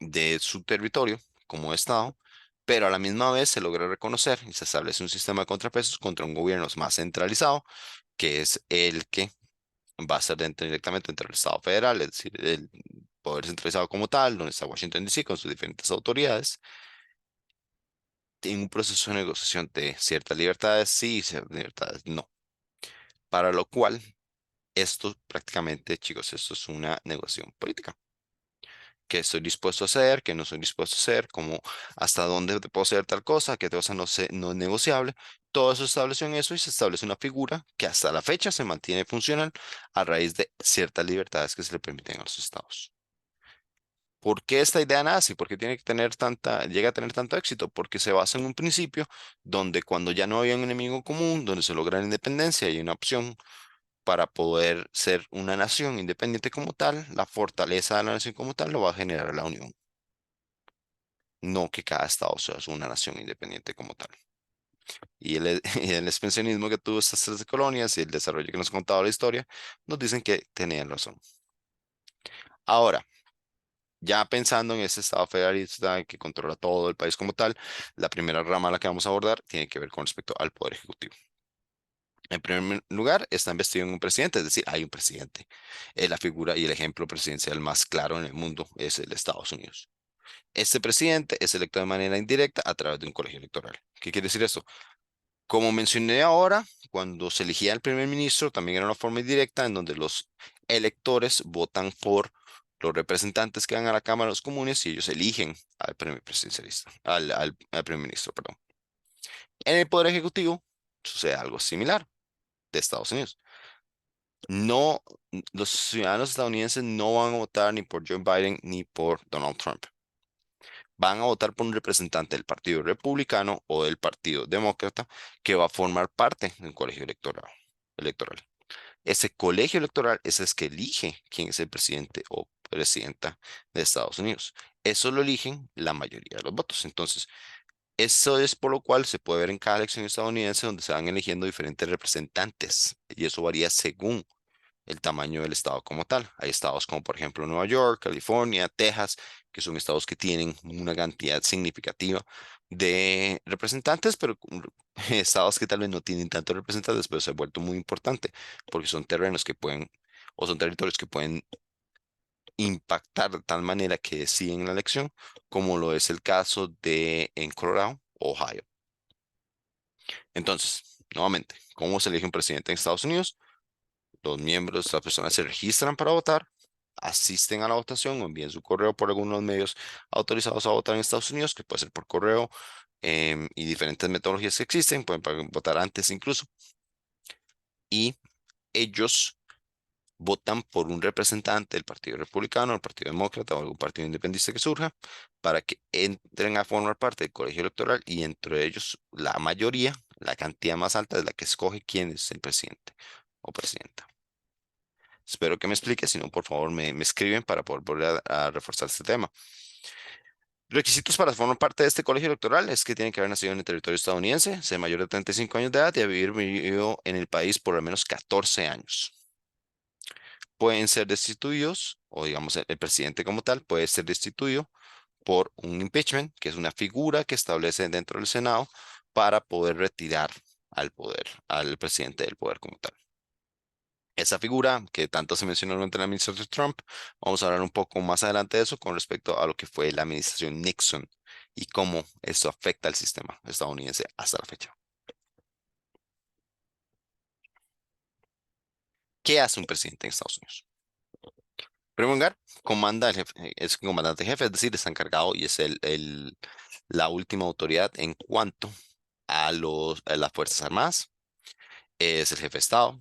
de su territorio como Estado, pero a la misma vez se logra reconocer y se establece un sistema de contrapesos contra un gobierno más centralizado, que es el que va a ser directamente entre el Estado federal, es decir, el poder centralizado como tal, donde está Washington DC con sus diferentes autoridades, en un proceso de negociación de ciertas libertades sí y ciertas libertades no. Para lo cual, esto prácticamente, chicos, esto es una negociación política. ¿Qué estoy dispuesto a hacer? ¿Qué no estoy dispuesto a hacer? ¿Cómo, hasta dónde te puedo hacer tal cosa? ¿Qué cosa no sé, no es negociable? Todo eso estableció en eso y se establece una figura que hasta la fecha se mantiene funcional a raíz de ciertas libertades que se le permiten a los estados. ¿Por qué esta idea nace? ¿Por qué tiene que tener llega a tener tanto éxito? Porque se basa en un principio donde cuando ya no había un enemigo común, donde se logra la independencia y una opción para poder ser una nación independiente como tal, la fortaleza de la nación como tal lo va a generar la unión, no que cada estado sea una nación independiente como tal. Y el expansionismo que tuvo estas 13 colonias y el desarrollo que nos ha contado la historia, nos dicen que tenían razón. Ahora, ya pensando en ese estado federalista que controla todo el país como tal, la primera rama a la que vamos a abordar tiene que ver con respecto al poder ejecutivo. En primer lugar, está investido en un presidente, es decir, hay un presidente. La figura y el ejemplo presidencial más claro en el mundo es el de Estados Unidos. Este presidente es electo de manera indirecta a través de un colegio electoral. ¿Qué quiere decir esto? Como mencioné ahora, cuando se elegía el primer ministro, también era una forma indirecta en donde los electores votan por los representantes que van a la Cámara de los Comunes y ellos eligen al primer presidencialista, al primer ministro, perdón. En el Poder Ejecutivo sucede algo similar de Estados Unidos. No, los ciudadanos estadounidenses no van a votar ni por Joe Biden ni por Donald Trump. Van a votar por un representante del Partido Republicano o del Partido Demócrata que va a formar parte del colegio electoral. Ese colegio electoral es el que elige quién es el presidente o presidenta de Estados Unidos. Eso lo eligen la mayoría de los votos. Entonces, eso es por lo cual se puede ver en cada elección estadounidense donde se van eligiendo diferentes representantes y eso varía según el tamaño del estado como tal. Hay estados como por ejemplo Nueva York, California, Texas, que son estados que tienen una cantidad significativa de representantes, pero estados que tal vez no tienen tantos representantes, pero se ha vuelto muy importante porque son terrenos que pueden, o son territorios que pueden impactar de tal manera que deciden la elección, como lo es el caso de en Colorado, Ohio. Entonces, nuevamente, ¿cómo se elige un presidente en Estados Unidos? Los miembros, las personas se registran para votar, asisten a la votación o envían su correo por algunos medios autorizados a votar en Estados Unidos, que puede ser por correo, y diferentes metodologías que existen, pueden votar antes incluso, y ellos votan por un representante del Partido Republicano, el Partido Demócrata o algún partido independentista que surja para que entren a formar parte del colegio electoral y entre ellos la mayoría, la cantidad más alta es la que escoge quién es el presidente o presidenta. Espero que me explique, si no, por favor, me escriben para poder volver a reforzar este tema. Requisitos para formar parte de este colegio electoral es que tienen que haber nacido en el territorio estadounidense, ser mayor de 35 años de edad y haber vivido en el país por al menos 14 años. Pueden ser destituidos, o digamos, el presidente como tal puede ser destituido por un impeachment, que es una figura que establece dentro del Senado para poder retirar al poder, al presidente del poder como tal. Esa figura que tanto se mencionó durante la administración Trump, vamos a hablar un poco más adelante de eso con respecto a lo que fue la administración Nixon y cómo esto afecta al sistema estadounidense hasta la fecha. ¿Qué hace un presidente en Estados Unidos? En primer lugar, comanda es comandante jefe, es decir, está encargado y es la última autoridad en cuanto a las Fuerzas Armadas. Es el jefe de Estado,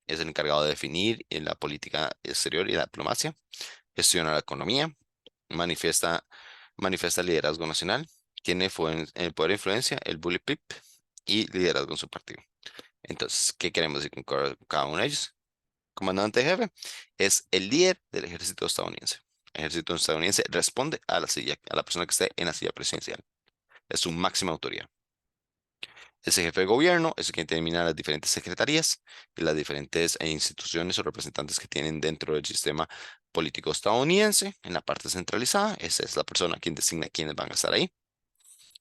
es el encargado de definir en la política exterior y la diplomacia, gestiona la economía, manifiesta, manifiesta liderazgo nacional, tiene el poder de influencia, el bully pip y liderazgo en su partido. Entonces, ¿qué queremos decir con cada uno de ellos? Comandante jefe es el líder del ejército estadounidense. El ejército estadounidense responde a la silla, a la persona que esté en la silla presidencial. Es su máxima autoridad. Ese jefe de gobierno es quien determina las diferentes secretarías y las diferentes instituciones o representantes que tienen dentro del sistema político estadounidense. En la parte centralizada, esa es la persona quien designa quiénes van a estar ahí.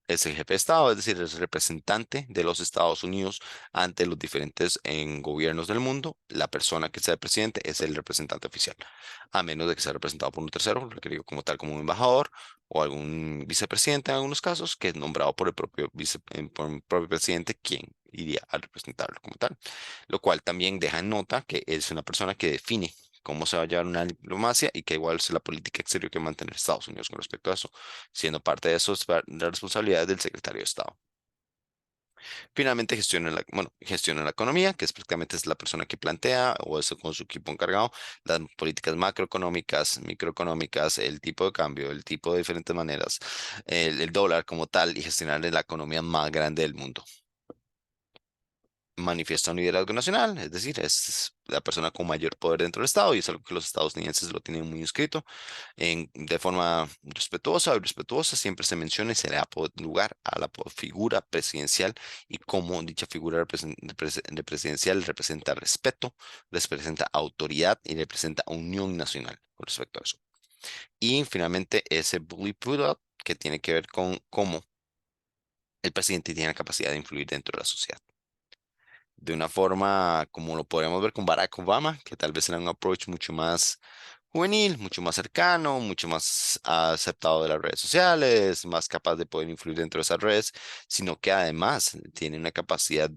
Es el jefe de Estado, es decir, es el representante de los Estados Unidos ante los diferentes gobiernos del mundo. La persona que sea el presidente es el representante oficial, a menos de que sea representado por un tercero, requerido como tal como un embajador o algún vicepresidente en algunos casos, que es nombrado por el propio, por el propio presidente, quien iría a representarlo como tal. Lo cual también deja en nota que es una persona que define cómo se va a llevar una diplomacia y que igual es la política exterior que mantener Estados Unidos con respecto a eso, siendo parte de eso es la responsabilidad del secretario de Estado. Finalmente gestiona la economía, que es prácticamente es la persona que plantea o eso con su equipo encargado las políticas macroeconómicas, microeconómicas, el tipo de cambio, el tipo de diferentes maneras, el dólar como tal y gestionar la economía más grande del mundo. Manifiesta un liderazgo nacional, es decir, es la persona con mayor poder dentro del Estado y es algo que los estadounidenses lo tienen muy inscrito de forma respetuosa o irrespetuosa, siempre se menciona y se le da lugar a la figura presidencial y cómo dicha figura presidencial representa respeto, representa autoridad y representa unión nacional con respecto a eso. Y finalmente ese bully pullout que tiene que ver con cómo el presidente tiene la capacidad de influir dentro de la sociedad. De una forma como lo podemos ver con Barack Obama, que tal vez era un approach mucho más juvenil, mucho más cercano, mucho más aceptado de las redes sociales, más capaz de poder influir dentro de esas redes, sino que además tiene una capacidad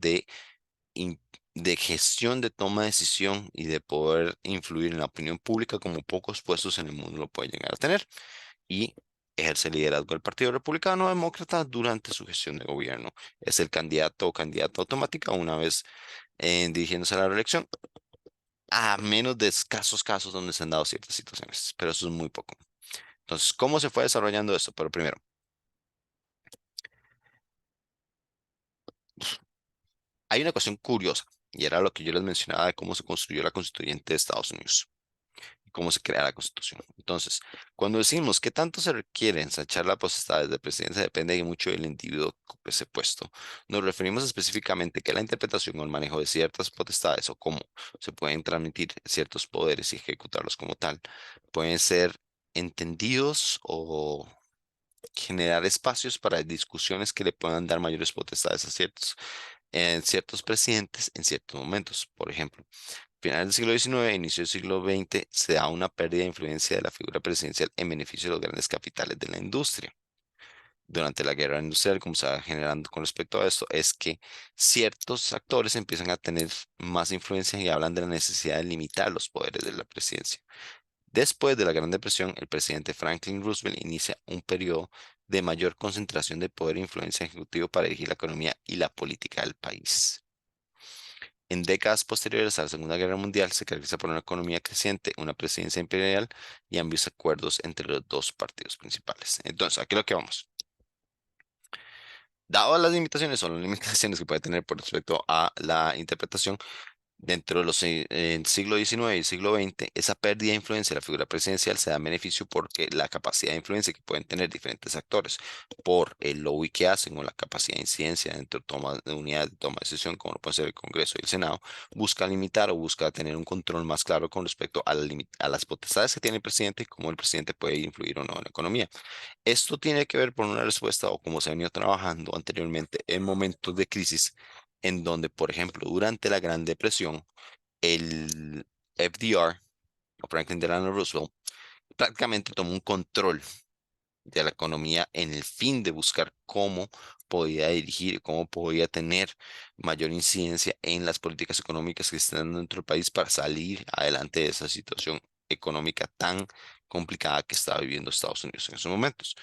in- de gestión de toma de decisión y de poder influir en la opinión pública como pocos puestos en el mundo lo pueden llegar a tener y ejerce el liderazgo del Partido Republicano Demócrata durante su gestión de gobierno. Es el candidato o candidata automática una vez dirigiéndose a la reelección, a menos de escasos casos donde se han dado ciertas situaciones, pero eso es muy poco. Entonces, ¿cómo se fue desarrollando esto? Pero primero, hay una cuestión curiosa, y era lo que yo les mencionaba de cómo se construyó la constituyente de Estados Unidos y cómo se crea la constitución. Entonces, cuando decimos qué tanto se requiere ensachar la potestad de presidencia, depende de mucho del individuo que ocupe ese puesto. Nos referimos específicamente que la interpretación o el manejo de ciertas potestades o cómo se pueden transmitir ciertos poderes y ejecutarlos como tal, pueden ser entendidos o generar espacios para discusiones que le puedan dar mayores potestades a ciertos presidentes en ciertos momentos. Por ejemplo, finales del siglo XIX, inicio del siglo XX, se da una pérdida de influencia de la figura presidencial en beneficio de los grandes capitales de la industria. Durante la guerra industrial, como se va generando con respecto a esto, es que ciertos actores empiezan a tener más influencia y hablan de la necesidad de limitar los poderes de la presidencia. Después de la Gran Depresión, el presidente Franklin Roosevelt inicia un periodo de mayor concentración de poder e influencia ejecutivo para dirigir la economía y la política del país. En décadas posteriores a la Segunda Guerra Mundial se caracteriza por una economía creciente, una presidencia imperial y ambos acuerdos entre los dos partidos principales. Entonces, aquí lo que vamos. Dadas las limitaciones o las limitaciones que puede tener por respecto a la interpretación, dentro de los siglo XIX y siglo XX, esa pérdida de influencia de la figura presidencial se da en beneficio porque la capacidad de influencia que pueden tener diferentes actores por el lobby que hacen o la capacidad de incidencia dentro de unidades de toma de decisión, como lo puede ser el Congreso y el Senado, busca limitar o busca tener un control más claro con respecto a, a las potestades que tiene el presidente y cómo el presidente puede influir o no en la economía. Esto tiene que ver por una respuesta o como se ha venido trabajando anteriormente en momentos de crisis en donde, por ejemplo, durante la Gran Depresión, el FDR o Franklin Delano Roosevelt prácticamente tomó un control de la economía en el fin de buscar cómo podía dirigir, cómo podía tener mayor incidencia en las políticas económicas que están dentro del país para salir adelante de esa situación económica tan complicada que estaba viviendo Estados Unidos en esos momentos.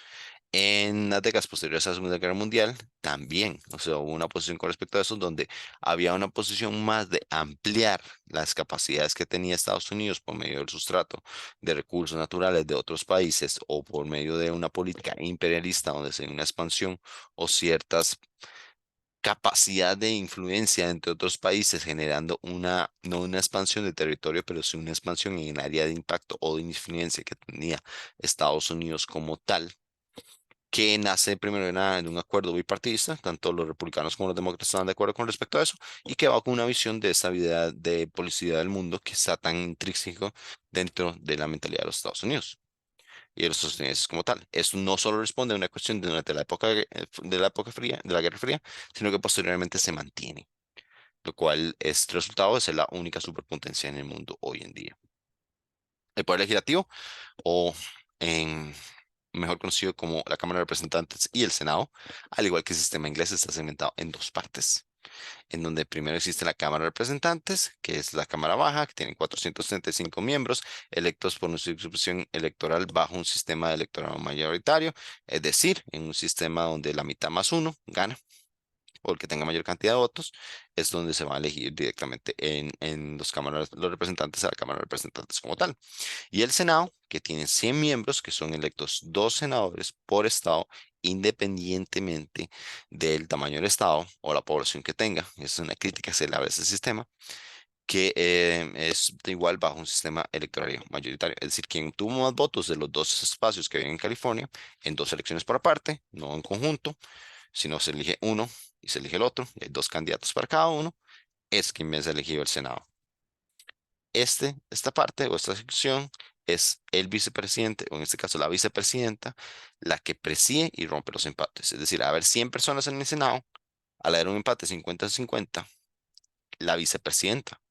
En las décadas posteriores a la Segunda Guerra Mundial, también, o sea, hubo una posición con respecto a eso, donde había una posición más de ampliar las capacidades que tenía Estados Unidos por medio del sustrato de recursos naturales de otros países o por medio de una política imperialista donde se dio una expansión o ciertas capacidad de influencia entre otros países, generando no una expansión de territorio, pero sí una expansión en el área de impacto o de influencia que tenía Estados Unidos como tal que nace primero de nada en un acuerdo bipartidista, tanto los republicanos como los demócratas están de acuerdo con respecto a eso, y que va con una visión de estabilidad de policidad del mundo que está tan intrínseco dentro de la mentalidad de los Estados Unidos y de los estadounidenses como tal. Esto no solo responde a una cuestión de durante de la época fría, de la Guerra Fría, sino que posteriormente se mantiene, lo cual es resultado de ser la única superpotencia en el mundo hoy en día. El poder legislativo o en mejor conocido como la Cámara de Representantes y el Senado, al igual que el sistema inglés, está segmentado en dos partes, en donde primero existe la Cámara de Representantes, que es la Cámara Baja, que tiene 435 miembros, electos por una circunscripción electoral bajo un sistema electoral mayoritario, es decir, en un sistema donde la mitad más uno gana o el que tenga mayor cantidad de votos es donde se va a elegir directamente en los cámaras, los representantes a la Cámara de Representantes como tal. Y el Senado, que tiene 100 miembros, que son electos dos senadores por estado, independientemente del tamaño del estado o la población que tenga. Esa es una crítica que se le hace a ese sistema, que es de igual bajo un sistema electoral mayoritario. Es decir, quien tuvo más votos de los dos espacios que hay en California, en dos elecciones por aparte, no en conjunto, sino se elige uno y se elige el otro, y hay dos candidatos para cada uno, es quien es elegido el Senado. Esta parte o esta sección es el vicepresidente, o en este caso la vicepresidenta, la que preside y rompe los empates. Es decir, a haber 100 personas en el Senado, al haber un empate 50-50, la vicepresidenta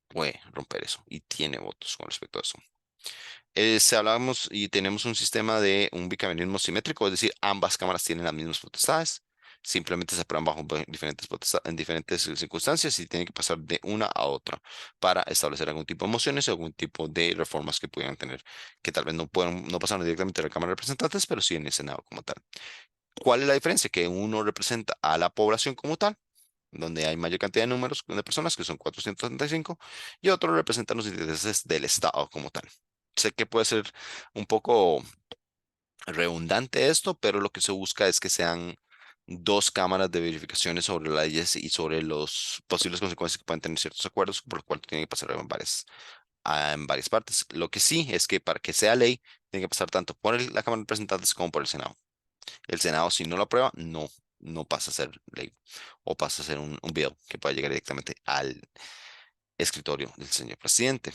puede romper eso y tiene votos con respecto a eso. Si hablamos y tenemos un sistema de un bicameralismo simétrico, es decir, ambas cámaras tienen las mismas potestades, simplemente se aprueban bajo diferentes en diferentes circunstancias y tienen que pasar de una a otra para establecer algún tipo de mociones o algún tipo de reformas que pudieran tener, que tal vez no puedan, no pasaron directamente a la Cámara de Representantes, pero sí en el Senado como tal. ¿Cuál es la diferencia? Que uno representa a la población como tal, donde hay mayor cantidad de números de personas, que son 475, y otro representa los intereses del Estado como tal. Sé que puede ser un poco redundante esto, pero lo que se busca es que sean dos cámaras de verificaciones sobre las leyes y sobre las posibles consecuencias que pueden tener ciertos acuerdos, por lo cual tienen que pasar en varias partes. Lo que sí es que para que sea ley, tiene que pasar tanto por la Cámara de Representantes como por el Senado. El Senado, si no lo aprueba, no pasa a ser ley o pasa a ser un bill que pueda llegar directamente al escritorio del señor presidente.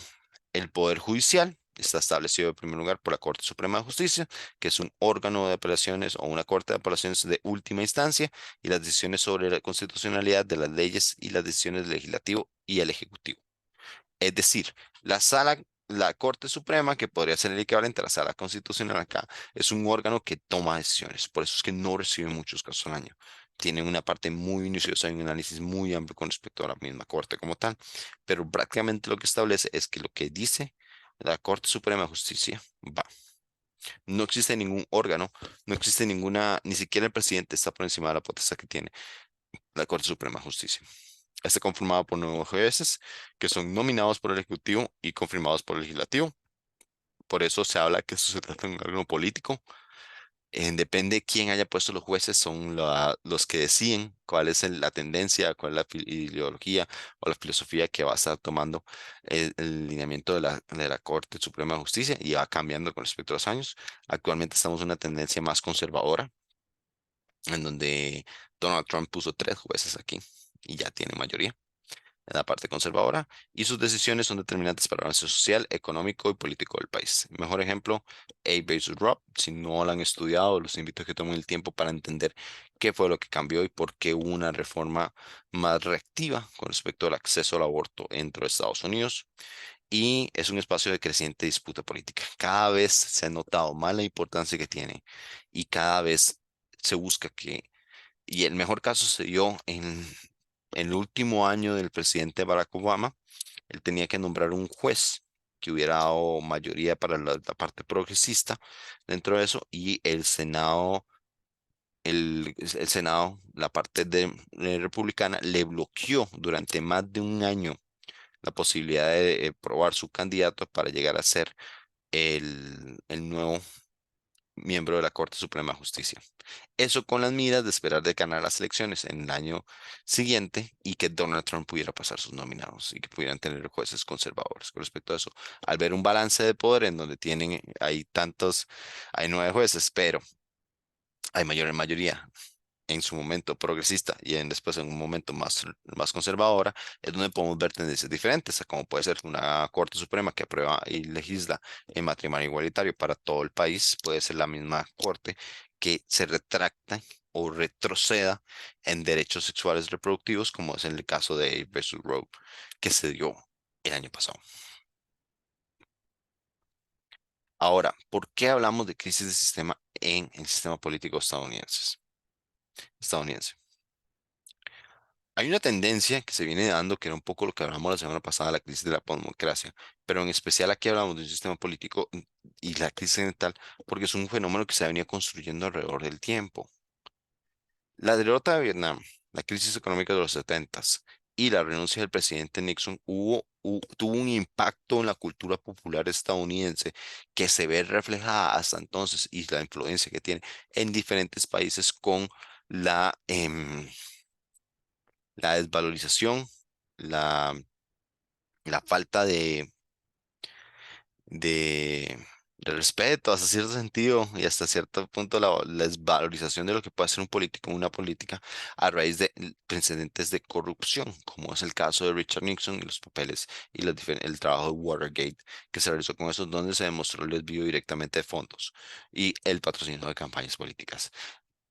El Poder Judicial está establecido en primer lugar por la Corte Suprema de Justicia, que es un órgano de apelaciones o una corte de apelaciones de última instancia, y las decisiones sobre la constitucionalidad de las leyes y las decisiones del legislativo y el ejecutivo. Es decir, la Corte Suprema, que podría ser el equivalente a la Sala Constitucional acá, es un órgano que toma decisiones. Por eso es que no recibe muchos casos al año. Tienen una parte muy minuciosa y un análisis muy amplio con respecto a la misma Corte como tal. Pero prácticamente lo que establece es que lo que dice la Corte Suprema de Justicia va. No existe ningún órgano, no existe ninguna, ni siquiera el presidente está por encima de la potestad que tiene la Corte Suprema de Justicia. Está conformado por 9 jueces que son nominados por el Ejecutivo y confirmados por el Legislativo. Por eso se habla que esto se trata de un órgano político. Depende de quién haya puesto los jueces, son los que deciden cuál es la tendencia, cuál es la ideología o la filosofía que va a estar tomando el lineamiento de la Corte Suprema de Justicia y va cambiando con respecto a los años. Actualmente estamos en una tendencia más conservadora, en donde Donald Trump puso 3 jueces aquí y ya tiene mayoría en la parte conservadora, y sus decisiones son determinantes para el avance social, económico y político del país. Mejor ejemplo, A versus Rob. Si no lo han estudiado, los invito a que tomen el tiempo para entender qué fue lo que cambió y por qué hubo una reforma más reactiva con respecto al acceso al aborto dentro de Estados Unidos. Y es un espacio de creciente disputa política. Cada vez se ha notado más la importancia que tiene y cada vez se busca y el mejor caso se dio en el último año del presidente Barack Obama. Él tenía que nombrar un juez que hubiera dado mayoría para la parte progresista dentro de eso, y el Senado, la parte republicana, le bloqueó durante más de un año la posibilidad de probar su candidato para llegar a ser el nuevo miembro de la Corte Suprema de Justicia. Eso con las miras de esperar de ganar las elecciones en el año siguiente y que Donald Trump pudiera pasar sus nominados y que pudieran tener jueces conservadores. Con respecto a eso, al ver un balance de poder en donde hay 9 jueces, pero hay mayoría en su momento progresista y después en un momento más conservadora, es donde podemos ver tendencias diferentes, a como puede ser una Corte Suprema que aprueba y legisla en matrimonio igualitario para todo el país, puede ser la misma Corte que se retracta o retroceda en derechos sexuales reproductivos, como es en el caso de Abe versus Roe, que se dio el año pasado. Ahora, ¿por qué hablamos de crisis de sistema en el sistema político estadounidense? Hay una tendencia que se viene dando, que era un poco lo que hablamos la semana pasada, la crisis de la democracia, pero en especial aquí hablamos de un sistema político y la crisis en tal, porque es un fenómeno que se ha venido construyendo alrededor del tiempo. La derrota de Vietnam, la crisis económica de los 70 y la renuncia del presidente Nixon tuvo un impacto en la cultura popular estadounidense que se ve reflejada hasta entonces y la influencia que tiene en diferentes países con la, la desvalorización, la, la falta de, de respeto hasta cierto sentido y hasta cierto punto la desvalorización de lo que puede hacer un político en una política a raíz de precedentes de corrupción, como es el caso de Richard Nixon y los papeles y el trabajo de Watergate que se realizó con esos donde se demostró el desvío directamente de fondos y el patrocinio de campañas políticas.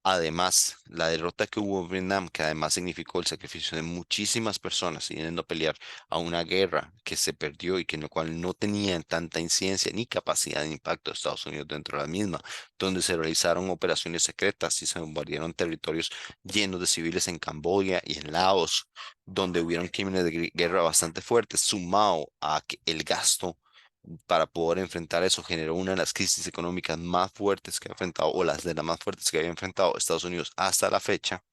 Además, la derrota que hubo en Vietnam, que además significó el sacrificio de muchísimas personas yendo a pelear a una guerra que se perdió y que en la cual no tenían tanta incidencia ni capacidad de impacto de Estados Unidos dentro de la misma, donde se realizaron operaciones secretas y se bombardearon territorios llenos de civiles en Camboya y en Laos, donde hubieron crímenes de guerra bastante fuertes, sumado a que el gasto para poder enfrentar eso generó una de las crisis económicas más fuertes que ha enfrentado, o las de las más fuertes que había enfrentado Estados Unidos hasta la fecha.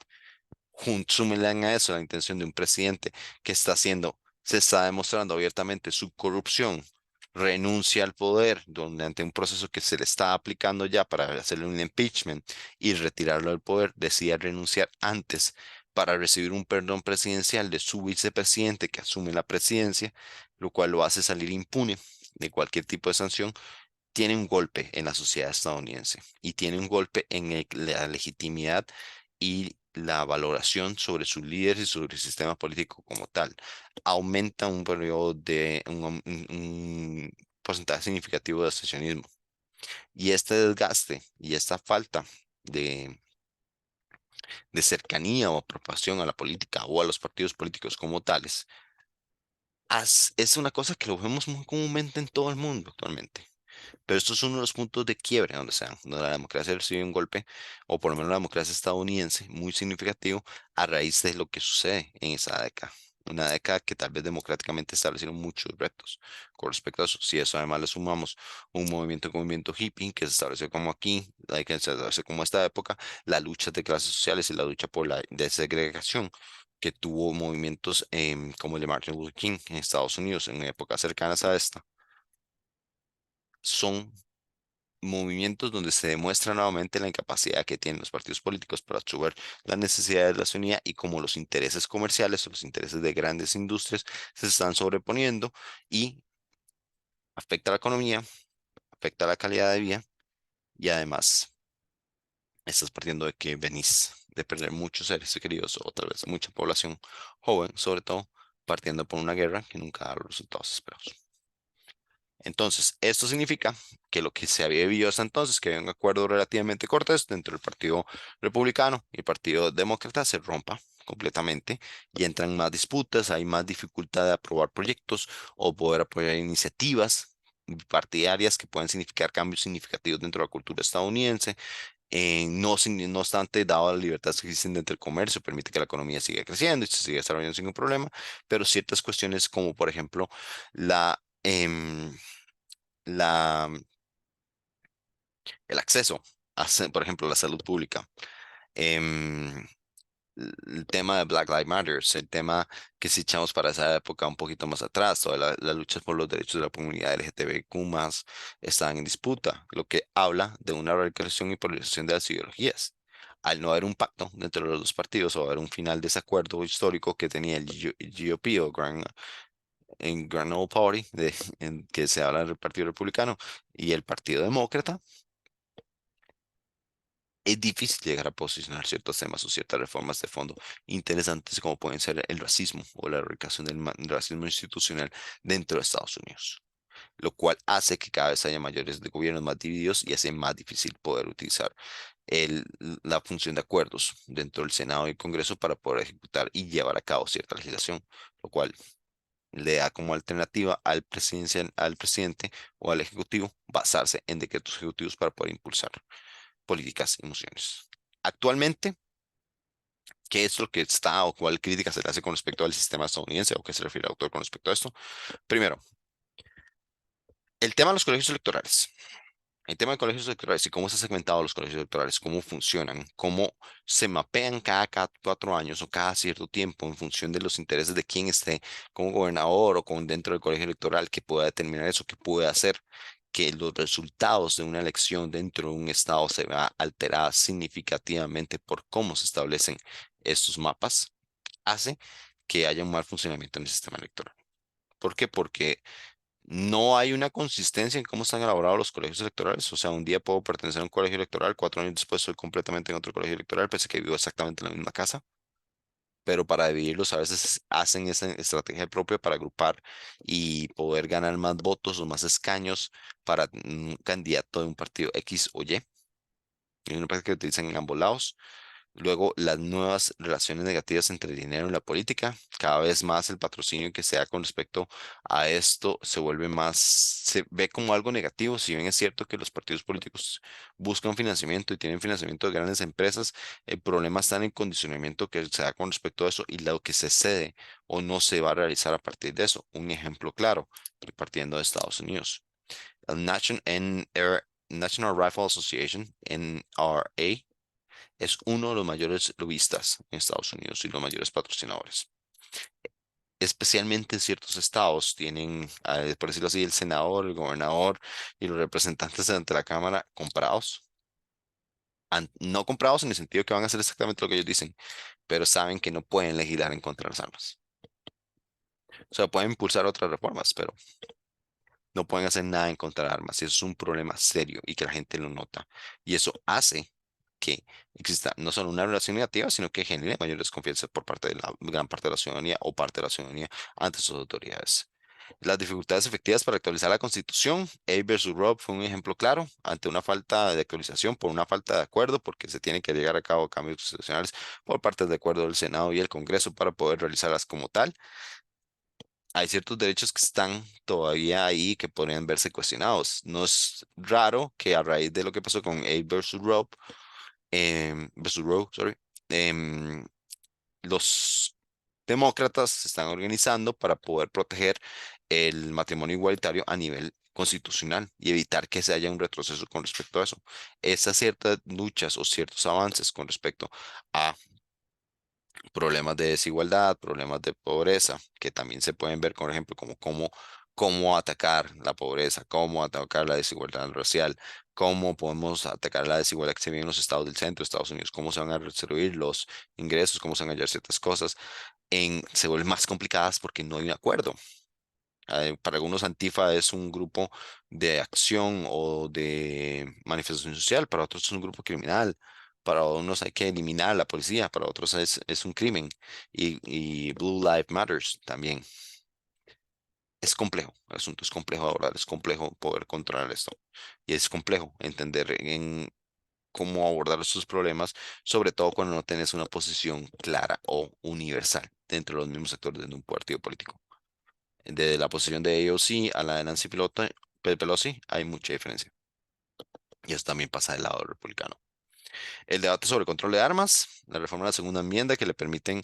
Súmenle a eso la intención de un presidente que está haciendo, se está demostrando abiertamente su corrupción, renuncia al poder durante un proceso que se le está aplicando ya para hacerle un impeachment y retirarlo del poder, decide renunciar antes para recibir un perdón presidencial de su vicepresidente que asume la presidencia, lo cual lo hace salir impune de cualquier tipo de sanción, tiene un golpe en la sociedad estadounidense y tiene un golpe en la legitimidad y la valoración sobre sus líderes y sobre el sistema político como tal. Aumenta un periodo de un porcentaje significativo de abstencionismo. Y este desgaste y esta falta de, de cercanía o apropiación a la política o a los partidos políticos como tales es una cosa que lo vemos muy comúnmente en todo el mundo actualmente. Pero esto es uno de los puntos de quiebre donde la democracia recibe un golpe, o por lo menos la democracia estadounidense, muy significativo a raíz de lo que sucede en esa década. Una década que tal vez democráticamente establecieron muchos retos con respecto a eso. Si a eso además le sumamos un movimiento hippie que se estableció como aquí, que se estableció como esta época, la lucha de clases sociales y la lucha por la desegregación que tuvo movimientos como el de Martin Luther King en Estados Unidos en épocas cercanas a esta, son movimientos donde se demuestra nuevamente la incapacidad que tienen los partidos políticos para absorber las necesidades de la ciudadanía y cómo los intereses comerciales o los intereses de grandes industrias se están sobreponiendo y afecta a la economía, afecta a la calidad de vida y además estás partiendo de que venís de perder muchos seres queridos o tal vez mucha población joven, sobre todo partiendo por una guerra que nunca da los resultados esperados. Entonces, esto significa que lo que se había vivido hasta entonces, que había un acuerdo relativamente cortés entre el Partido Republicano y el Partido Demócrata, se rompa completamente y entran más disputas, hay más dificultad de aprobar proyectos o poder apoyar iniciativas partidarias que pueden significar cambios significativos dentro de la cultura estadounidense. No obstante, dado las libertades que existen dentro del comercio, permite que la economía siga creciendo y se siga desarrollando sin ningún problema, pero ciertas cuestiones como por ejemplo la... la, el acceso por ejemplo, la salud pública. em, el tema de Black Lives Matter, el tema que si echamos para esa época un poquito más atrás, todas las luchas por los derechos de la comunidad LGTBQ más estaban en disputa, lo que habla de una radicalización y polarización de las ideologías. Al no haber un pacto dentro de los dos partidos o haber un final de ese acuerdo histórico que tenía el GOP o Grand Old Party, en que se habla del Partido Republicano y el Partido Demócrata, es difícil llegar a posicionar ciertos temas o ciertas reformas de fondo interesantes como pueden ser el racismo o la erradicación del racismo institucional dentro de Estados Unidos, lo cual hace que cada vez haya mayores de gobiernos más divididos y hace más difícil poder utilizar el- la función de acuerdos dentro del Senado y el Congreso para poder ejecutar y llevar a cabo cierta legislación, lo cual le da como alternativa al presidente o al ejecutivo basarse en decretos ejecutivos para poder impulsar políticas y mociones. Actualmente, ¿qué es lo que está o cuál crítica se le hace con respecto al sistema estadounidense o qué se refiere el autor con respecto a esto? Primero, el tema de los colegios electorales. el tema de colegios electorales y cómo se han segmentado los colegios electorales, cómo funcionan, cómo se mapean cada 4 años o cada cierto tiempo en función de los intereses de quién esté como gobernador o con dentro del colegio electoral que pueda determinar eso, que puede hacer que los resultados de una elección dentro de un estado se vea alterada significativamente por cómo se establecen estos mapas, hace que haya un mal funcionamiento en el sistema electoral. ¿Por qué? Porque no hay una consistencia en cómo están elaborados los colegios electorales. O sea, un día puedo pertenecer a un colegio electoral, 4 años después soy completamente en otro colegio electoral, pese a que vivo exactamente en la misma casa. Pero para dividirlos a veces hacen esa estrategia propia para agrupar y poder ganar más votos o más escaños para un candidato de un partido X o Y. Y una práctica que utilizan en ambos lados. Luego, las nuevas relaciones negativas entre el dinero y la política. Cada vez más el patrocinio que se da con respecto a esto se vuelve más, se ve como algo negativo. Si bien es cierto que los partidos políticos buscan financiamiento y tienen financiamiento de grandes empresas, el problema está en el condicionamiento que se da con respecto a eso y lo que se cede o no se va a realizar a partir de eso. Un ejemplo claro, partiendo de Estados Unidos. El National Rifle Association, NRA, es uno de los mayores lobistas en Estados Unidos y los mayores patrocinadores. Especialmente en ciertos estados tienen, por decirlo así, el senador, el gobernador y los representantes ante la Cámara comprados. No comprados en el sentido que van a hacer exactamente lo que ellos dicen, pero saben que no pueden legislar en contra de las armas. O sea, pueden impulsar otras reformas, pero no pueden hacer nada en contra de armas. Y eso es un problema serio y que la gente lo nota. Y eso hace que exista no solo una relación negativa, sino que genere mayor desconfianza por parte de la gran parte de la ciudadanía o parte de la ciudadanía ante sus autoridades. Las dificultades efectivas para actualizar la Constitución, Abe versus Rob fue un ejemplo claro ante una falta de actualización por una falta de acuerdo, porque se tiene que llegar a cabo cambios constitucionales por parte del acuerdo del Senado y el Congreso para poder realizarlas como tal. Hay ciertos derechos que están todavía ahí que podrían verse cuestionados. No es raro que a raíz de lo que pasó con Abe versus Roe, sorry, em, los demócratas se están organizando para poder proteger el matrimonio igualitario a nivel constitucional y evitar que se haya un retroceso con respecto a eso. Esas ciertas luchas o ciertos avances con respecto a problemas de desigualdad, problemas de pobreza, que también se pueden ver, por ejemplo, como cómo atacar la pobreza, cómo atacar la desigualdad racial, cómo podemos atacar la desigualdad que se vive en los estados del centro de Estados Unidos, cómo se van a distribuir los ingresos, cómo se van a hallar ciertas cosas, se vuelven más complicadas porque no hay un acuerdo. Para algunos Antifa es un grupo de acción o de manifestación social, para otros es un grupo criminal, para unos hay que eliminar a la policía, para otros es un crimen y Blue Lives Matters también. Es complejo, el asunto es complejo ahora, es complejo poder controlar esto y es complejo entender en cómo abordar estos problemas, sobre todo cuando no tienes una posición clara o universal dentro de los mismos sectores de un partido político. De la posición de AOC a la de Pelosi hay mucha diferencia. Y eso también pasa del lado republicano. El debate sobre control de armas, la reforma de la segunda enmienda que le permiten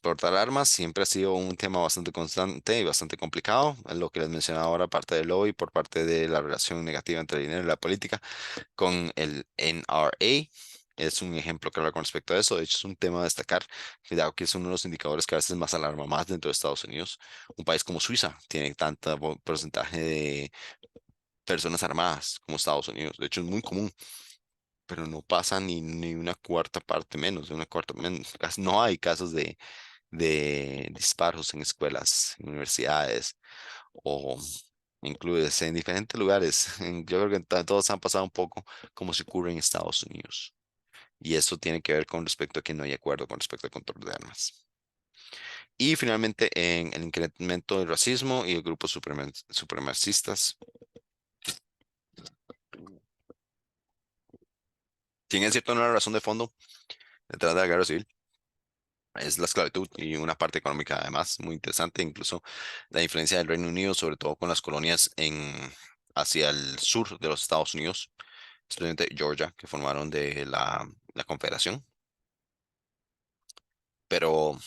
portar armas, siempre ha sido un tema bastante constante y bastante complicado. Lo que les mencionaba ahora, parte del lobby por parte de la relación negativa entre el dinero y la política con el NRA. Es un ejemplo claro con respecto a eso. De hecho, es un tema a destacar, cuidado que es uno de los indicadores que a veces más alarma más dentro de Estados Unidos. Un país como Suiza tiene tanto porcentaje de personas armadas como Estados Unidos. De hecho, es muy común, pero no pasa ni una cuarta parte menos, de una cuarta menos. No hay casos de disparos en escuelas, en universidades o incluso en diferentes lugares. Yo creo que todos han pasado un poco como se ocurre en Estados Unidos. Y eso tiene que ver con respecto a que no hay acuerdo con respecto al control de armas. Y finalmente, en el incremento del racismo y el grupos supremacistas. Tienen cierto una razón de fondo detrás de la guerra civil. Es la esclavitud y una parte económica además muy interesante, incluso la influencia del Reino Unido, sobre todo con las colonias hacia el sur de los Estados Unidos, especialmente Georgia, que formaron de la Confederación. Pero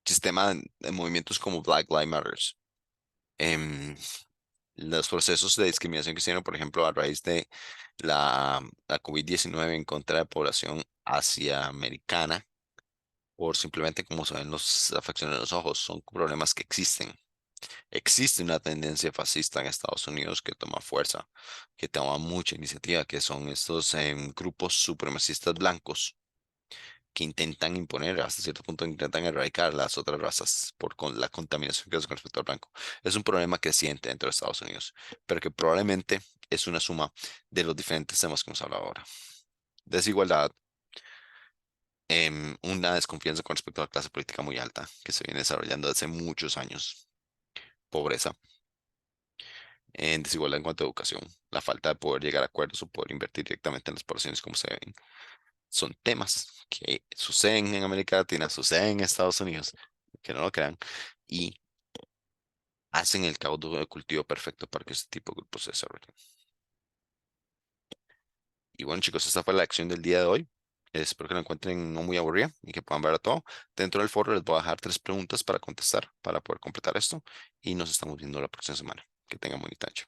sistema de movimientos como Black Lives Matter, em, los procesos de discriminación que hicieron, por ejemplo, a raíz de la COVID-19 en contra de la población asiamericana, por simplemente cómo se ven las afecciones de los ojos, son problemas que existen. Existe una tendencia fascista en Estados Unidos que toma fuerza, que toma mucha iniciativa, que son estos grupos supremacistas blancos que intentan imponer, hasta cierto punto intentan erradicar las otras razas por con la contaminación que es con respecto al blanco. Es un problema creciente dentro de Estados Unidos, pero que probablemente es una suma de los diferentes temas que hemos hablado ahora. Desigualdad, una desconfianza con respecto a la clase política muy alta que se viene desarrollando desde hace muchos años, pobreza, en desigualdad en cuanto a educación, la falta de poder llegar a acuerdos o poder invertir directamente en las poblaciones como se ven. Son temas que suceden en América Latina, suceden en Estados Unidos, que no lo crean, y hacen el caldo de cultivo perfecto para que este tipo de grupos se desarrollen. Y bueno, chicos, esta fue la acción del día de hoy. Espero que lo encuentren no muy aburrida y que puedan ver a todo. Dentro del foro les voy a dejar 3 preguntas para contestar, para poder completar esto. Y nos estamos viendo la próxima semana. Que tengan bonita noche.